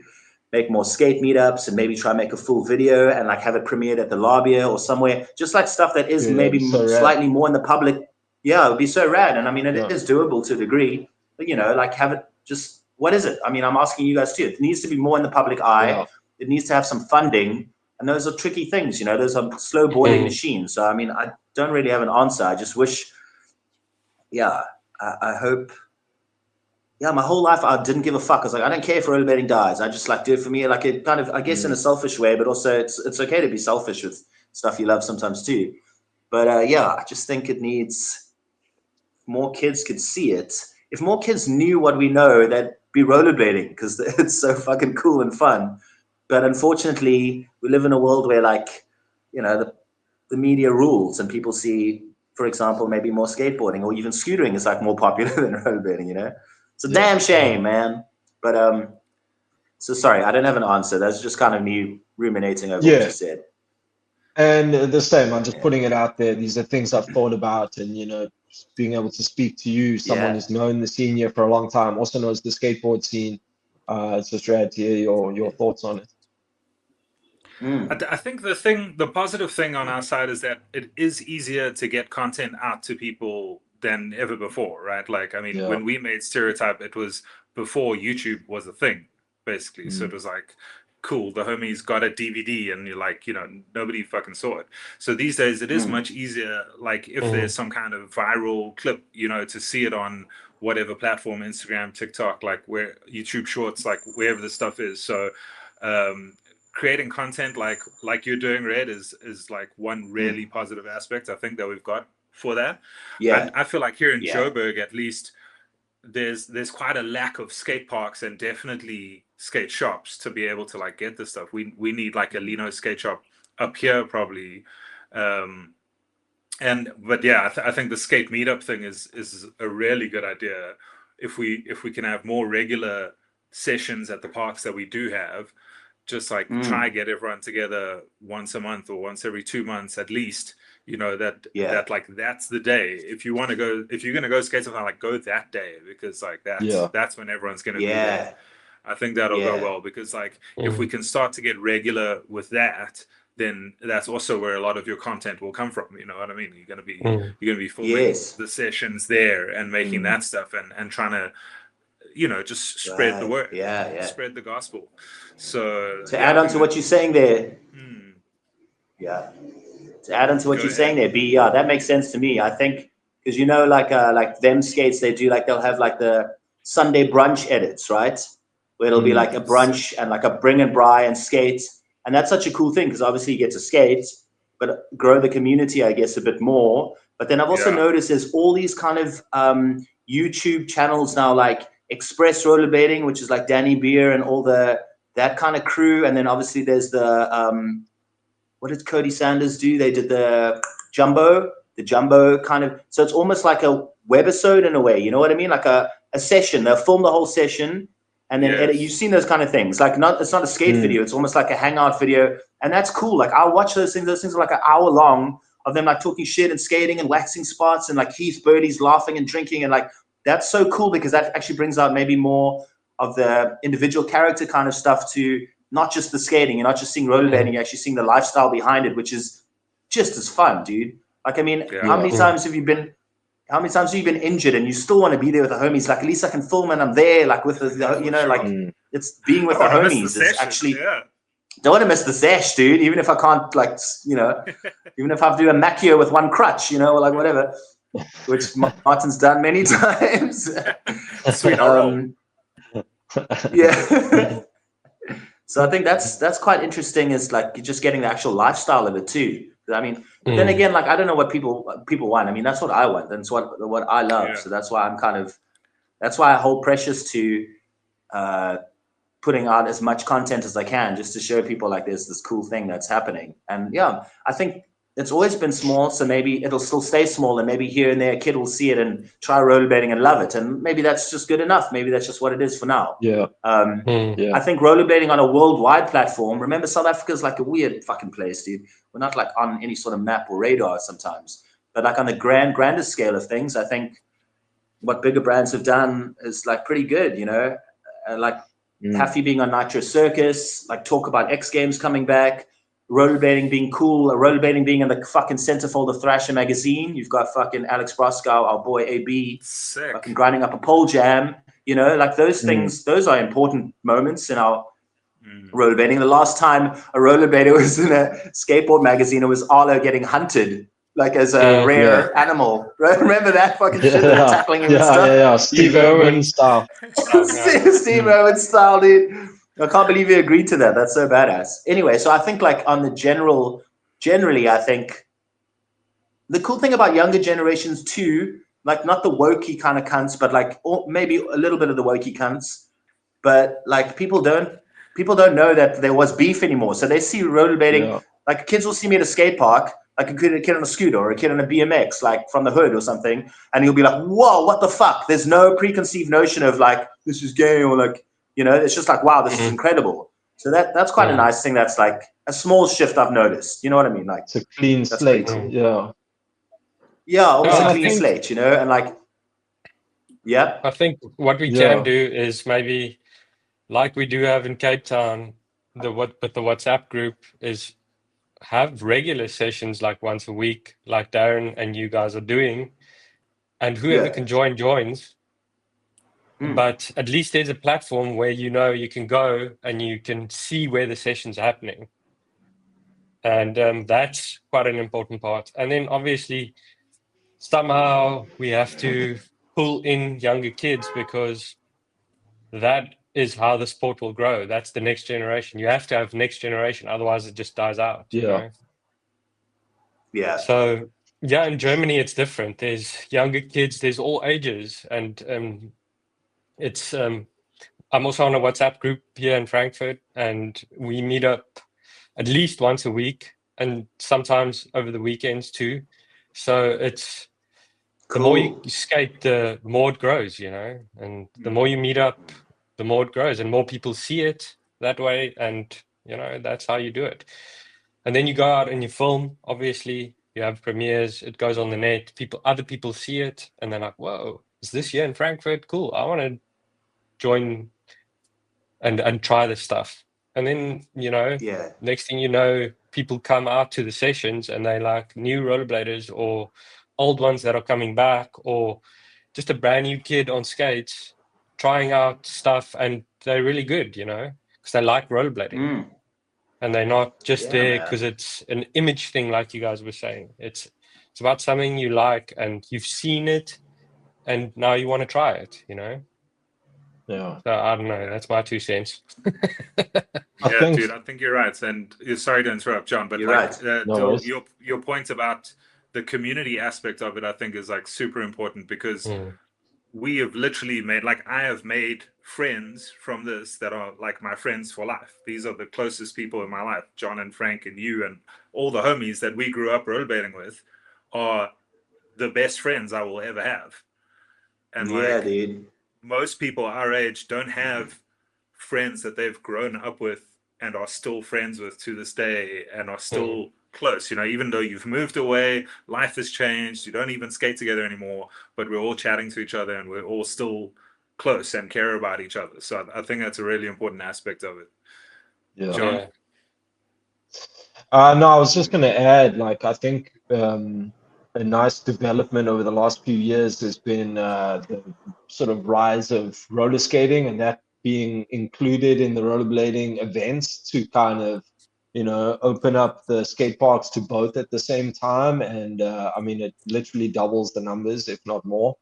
S2: make more skate meetups and maybe try and make a full video and like have it premiered at the lobby or somewhere, just like stuff that is maybe slightly more in the public. Yeah, it would be so rad. And I mean, it is doable to a degree, but, you know, like have it just, what is it? I mean, I'm asking you guys too. It needs to be more in the public eye. Yeah. It needs to have some funding. And those are tricky things, you know, those are slow boiling machines. So, I mean, I don't really have an answer. I just wish, I hope, my whole life I didn't give a fuck. I was like, I don't care if rollerblading dies. I just like do it for me. Like it kind of, I guess in a selfish way, but also it's okay to be selfish with stuff you love sometimes too. But I just think it needs, more kids could see it. If more kids knew what we know, that'd be rollerblading because it's so fucking cool and fun. But unfortunately, we live in a world where, like, you know, the media rules and people see, for example, maybe more skateboarding or even scootering is like more popular than rollerblading, you know? It's a damn shame, man. But, so sorry, I don't have an answer. That's just kind of me ruminating over what you said.
S4: And the same, I'm just putting it out there. These are things I've thought about, and, you know, being able to speak to you, someone who's known the scene here for a long time, also knows the skateboard scene. It's just rad to hear your thoughts on it.
S1: I think the positive thing on our side is that it is easier to get content out to people than ever before, right? Like, I mean, when we made Stereotype, it was before YouTube was a thing, basically. So it was like, cool, the homies got a DVD and you're like, you know, nobody fucking saw it. So these days it is much easier, like if there's some kind of viral clip, you know, to see it on whatever platform, Instagram, TikTok, like where YouTube Shorts, like wherever the stuff is. So creating content like you're doing, Red, is like one really positive aspect I think that we've got for that. I feel like here in Joburg, at least, there's quite a lack of skate parks and definitely skate shops to be able to like get this stuff. We need like a Lino skate shop up here probably. But I think the skate meetup thing is a really good idea. If we can have more regular sessions at the parks that we do have, just like try get everyone together once a month or once every 2 months at least, you know, that like that's the day. If you're going to go skate something, like go that day, because like that's when everyone's going to be there. I think that'll go well, because like if we can start to get regular with that, then that's also where a lot of your content will come from. You know what I mean? You're going to be filming the sessions there and making that stuff and trying to, you know, just spread the word, spread the gospel. So
S2: to add on to what you're saying there, to add on to what you're saying there, B, that makes sense to me. I think because, you know, like them skates, they'll have like the Sunday brunch edits, right? Where it'll be like a brunch and like a bring and bri and skate, and that's such a cool thing because obviously you get to skate, but grow the community, I guess, a bit more. But then I've also noticed there's all these kind of YouTube channels now, like Express Rollerblading, which is like Danny Beer and all that kind of crew. And then obviously there's the what did Cody Sanders do? They did the jumbo kind of. So it's almost like a webisode in a way. You know what I mean? Like a session. They'll film the whole session and then edit. You've seen those kind of things. Like it's not a skate video. It's almost like a hangout video, and that's cool. Like I'll watch those things. Those things are like an hour long of them like talking shit and skating and waxing spots and like Heath Birdie's laughing and drinking, and like that's so cool because that actually brings out maybe more of the individual character kind of stuff to not just the skating. You're not just seeing rollerblading, you're actually seeing the lifestyle behind it, which is just as fun, dude. Like, I mean, how many times have you been injured and you still want to be there with the homies? Like, at least I can film and I'm there, like with the you know, like it's being with the homies is actually don't want to miss the sesh, dude. Even if I can't, like, you know, even if I have to do a macchio with one crutch, you know, or like whatever, which Martin's done many times.
S1: Sweet
S2: So I think that's quite interesting. Is like you're just getting the actual lifestyle of it too. I mean, but then again, like I don't know what people want. I mean, that's what I want. That's what I love. So that's why that's why I hold precious to putting out as much content as I can, just to show people like there's this cool thing that's happening. And I think it's always been small, so maybe it'll still stay small, and maybe here and there a kid will see it and try rollerblading and love it, and maybe that's just good enough. Maybe that's just what it is for now.
S4: Yeah.
S2: I think rollerblading on a worldwide platform. Remember, South Africa's like a weird fucking place, dude. We're not like on any sort of map or radar sometimes, but like on the grander scale of things, I think what bigger brands have done is like pretty good, you know, like Haffy being on Nitro Circus, like talk about X Games coming back. Rollerblading being cool, rollerblading being in the fucking centerfold of Thrasher magazine. You've got fucking Alex Broskow, our boy AB, fucking grinding up a pole jam. You know, like those things, those are important moments in our rollerblading. The last time a rollerblader was in a skateboard magazine, it was Arlo getting hunted, like as a rare animal. Remember that fucking shit? They were tackling him and stuff?
S4: Yeah. Steve Irwin style.
S2: Steve Irwin style, dude. I can't believe you agreed to that. That's so badass. Anyway, so I think like on the generally, I think the cool thing about younger generations too, like not the wokey kind of cunts, but like maybe a little bit of the wokey cunts, but like people don't know that there was beef anymore. So they see rollerblading, like kids will see me at a skate park, like a kid on a scooter or a kid on a BMX, like from the hood or something, and you'll be like, whoa, what the fuck? There's no preconceived notion of like, this is gay or like, you know, it's just like, wow, this is incredible. So that's quite a nice thing. That's like a small shift I've noticed. You know what I mean? Like
S4: it's a clean slate.
S2: Cool.
S4: Yeah,
S2: almost a clean slate, you know, and like,
S3: I think what we can do is maybe, like we do have in Cape Town, with the WhatsApp group, is have regular sessions like once a week, like Darren and you guys are doing, and whoever can joins. But at least there's a platform where you know you can go and you can see where the session's happening. And that's quite an important part. And then obviously, somehow we have to pull in younger kids, because that is how the sport will grow. That's the next generation. You have to have next generation, otherwise it just dies out. You know? So in Germany it's different. There's younger kids, there's all ages, and it's I'm also on a WhatsApp group here in Frankfurt, and we meet up at least once a week, and sometimes over the weekends too. So it's the more you skate, the more it grows, you know, and the more you meet up, the more it grows, and more people see it that way, and you know, that's how you do it. And then you go out and you film, obviously, you have premieres, it goes on the net, other people see it, and they're like, whoa, is this here in Frankfurt? Cool, I want to join and try this stuff. And then, you know, next thing you know, people come out to the sessions and they like new rollerbladers or old ones that are coming back, or just a brand new kid on skates trying out stuff, and they're really good, you know, because they like rollerblading. And they're not just there because it's an image thing, like you guys were saying. It's about something you like and you've seen it, and now you want to try it, you know.
S4: Yeah.
S3: So I don't know. That's my 2 cents.
S1: Dude, I think you're right. And sorry to interrupt, John, but
S2: you're
S1: like,
S2: right.
S1: your point about the community aspect of it, I think, is like super important, because we have literally made, like, I have made friends from this that are like my friends for life. These are the closest people in my life. John and Frank and you and all the homies that we grew up rollerblading with are the best friends I will ever have. And
S2: dude.
S1: Most people our age don't have friends that they've grown up with and are still friends with to this day and are still close, you know, even though you've moved away, life has changed, you don't even skate together anymore, but we're all chatting to each other and we're all still close and care about each other. So I think that's a really important aspect of it. John?
S4: No, I was just going to add, like, I think a nice development over the last few years has been the sort of rise of roller skating, and that being included in the rollerblading events to kind of, you know, open up the skate parks to both at the same time. And I mean, it literally doubles the numbers, if not more.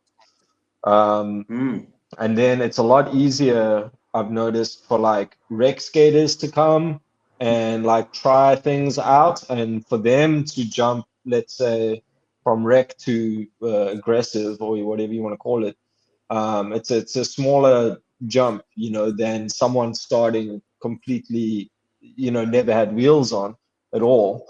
S4: And then it's a lot easier, I've noticed, for like rec skaters to come and like try things out, and for them to jump, let's say, from rec to aggressive, or whatever you want to call it. It's a smaller jump, you know, than someone starting completely, you know, never had wheels on at all.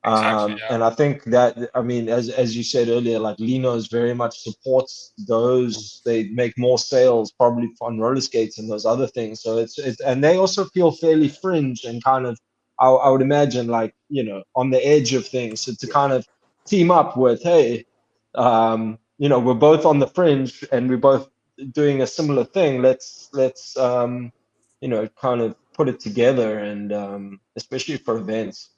S3: Exactly, yeah.
S4: And I think that, I mean, as you said earlier, like Lino's very much supports those. They make more sales probably on roller skates and those other things. So it's and they also feel fairly fringe and kind of, I would imagine, like, you know, on the edge of things. So to kind of team up with, hey, you know, we're both on the fringe and we're both doing a similar thing. Let's you know, kind of put it together, and especially for events.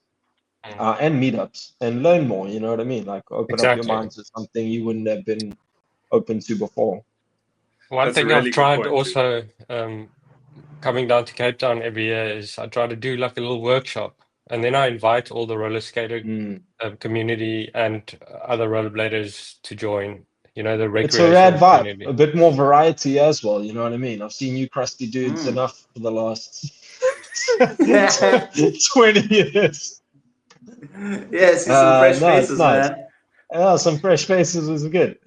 S4: And meetups, and learn more, you know what I mean? Like open up your
S3: Exactly.
S4: mind to something you wouldn't have been open to before.
S3: One
S1: That's a
S3: thing
S1: really
S3: I've
S1: good
S3: tried
S1: point,
S3: also, coming down to Cape Town every year, is I try to do like a little workshop, and then I invite all the roller skater community and other rollerbladers to join. You know, the
S4: It's a rad
S3: recreational
S4: vibe,
S3: community.
S4: a bit more variety as well, you know what I mean? I've seen you crusty dudes enough for the last 20 years.
S2: Yeah, see some fresh
S4: No, it's
S2: faces,
S4: nice.
S2: man.
S4: Yeah, some fresh faces was good.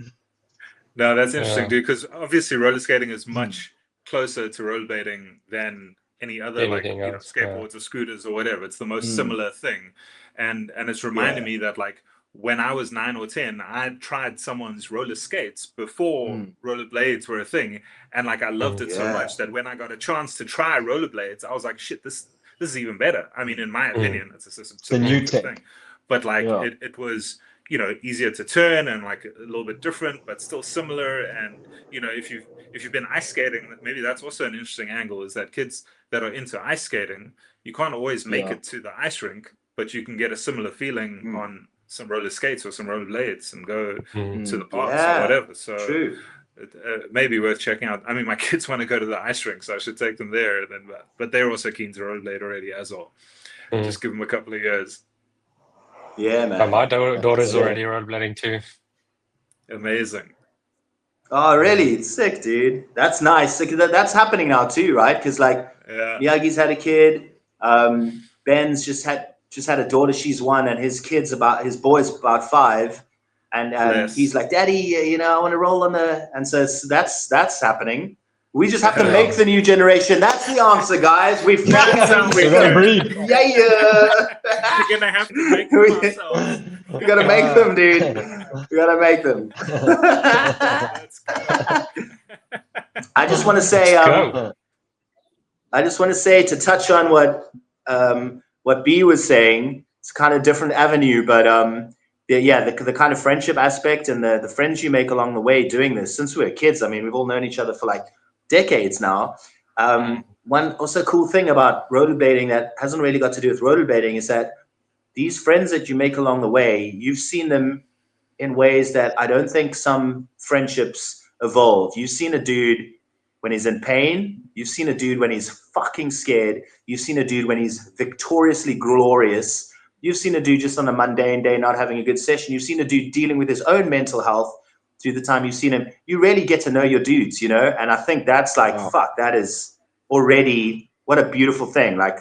S1: No, that's interesting,
S3: Yeah.
S1: dude. Because obviously, roller skating is much closer to rollerblading than any other, like,
S3: Anything
S1: you know,
S3: else, yeah.
S1: skateboards or scooters or whatever. It's the most similar thing, and it's reminding
S2: Yeah.
S1: me that, like, when I was 9 or 10, I tried someone's roller skates before rollerblades were a thing, and like I loved it so
S2: Yeah.
S1: much that when I got a chance to try rollerblades, I was like, shit, this is even better. I mean, in my opinion, it's a
S4: The new
S1: subjective
S4: tech.
S1: thing, but like
S4: Yeah.
S1: it was, you know, easier to turn and like a little bit different, but still similar. And you know, if you've been ice skating, maybe that's also an interesting angle, is that kids that are into ice skating, you can't always make it to the ice rink, but you can get a similar feeling on some roller skates or some roller blades and go to the parks or whatever. So
S2: true.
S1: it may be worth checking out. I mean, my kids want to go to the ice rink, so I should take them there. Then, but they're also keen to rollerblade already as well. Just give them a couple of years.
S2: Yeah, man.
S3: My daughter's already rollerblading too.
S1: Amazing.
S2: Oh, really? Sick, dude. That's nice. That's happening now too, right? Because like Miyagi's had a kid. Ben's just had a daughter. She's 1, and his boy's about 5, and he's like, Daddy, you know, I want to roll on the. And so that's happening. We just have to make the new generation. That's the answer, guys. We've
S4: breed.
S1: We're gonna have to make them ourselves.
S2: We gotta make them, dude. We gotta make them.
S1: Let's go.
S2: I just want to say, to touch on what B was saying. It's kind of different avenue, but the kind of friendship aspect and the friends you make along the way doing this since we were kids. I mean, we've all known each other for like decades now. One also cool thing about rollerblading that hasn't really got to do with rollerblading is that these friends that you make along the way, you've seen them in ways that I don't think some friendships evolve. You've seen a dude when he's in pain. You've seen a dude when he's fucking scared. You've seen a dude when he's victoriously glorious. You've seen a dude just on a mundane day not having a good session. You've seen a dude dealing with his own mental health through the time you've seen him. You really get to know your dudes, you know? And I think that's like, fuck, that is already, what a beautiful thing. Like,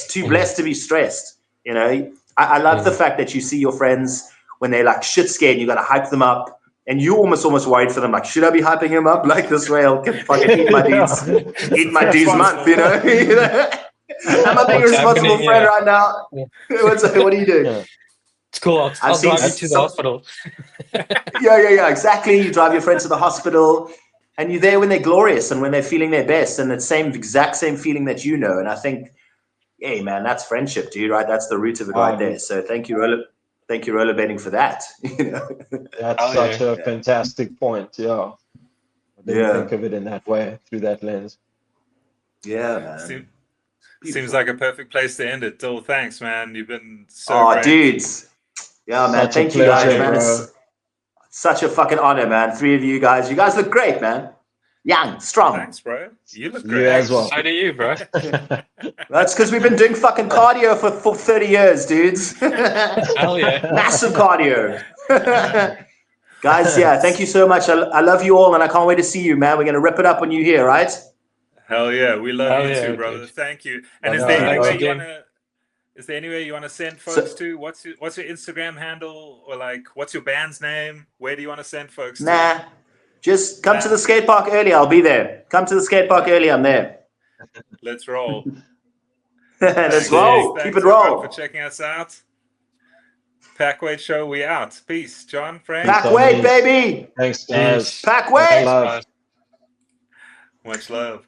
S2: too blessed to be stressed, you know? I love the fact that you see your friends when they're like shit scared, you got to hype them up. And you almost worried for them, like, should I be hyping him up? Like, this way I'll fucking eat my dude's month, you know? Am I being a responsible friend right now? What are you doing?
S3: It's cool. I'll drive you to the hospital.
S2: Yeah, exactly. You drive your friends to the hospital, and you're there when they're glorious and when they're feeling their best, and the exact same feeling that you know. And I think, hey, man, that's friendship, dude, right? That's the root of it right there. So thank you, rollerblading, for that. You know?
S4: That's such a fantastic point. Yeah. I didn't think of it in that way, through that lens.
S2: Yeah, man.
S1: Seems like a perfect place to end it. Dill, thanks, man. You've been so great.
S2: Dudes. Yeah, man. Thank you guys, man. It's such a fucking honor, man. 3 of you guys. You guys look great, man. Young, strong.
S1: Thanks, bro. You look great.
S4: You as well.
S3: So do you, bro.
S2: That's because we've been doing fucking cardio for 30 years, dudes.
S3: Hell yeah.
S2: Massive cardio. Guys, thank you so much. I love you all, and I can't wait to see you, man. We're going to rip it up when you're here, right?
S1: Hell yeah. We love you too, brother. Dude. Thank you. And is there any way you want to send folks to? What's your Instagram handle, or like what's your band's name? Where do you want to send folks to?
S2: Just come to the skate park early. I'll be there. Come to the skate park early. I'm there.
S1: Let's roll.
S2: Let's roll. Keep it roll.
S1: For checking us out. Pack weight show. We out. Peace, John, Frank.
S2: Pack weight, baby.
S4: Thanks, guys.
S3: Peace.
S2: Pack weight.
S3: Thanks,
S4: Love.
S3: guys.
S1: Much love.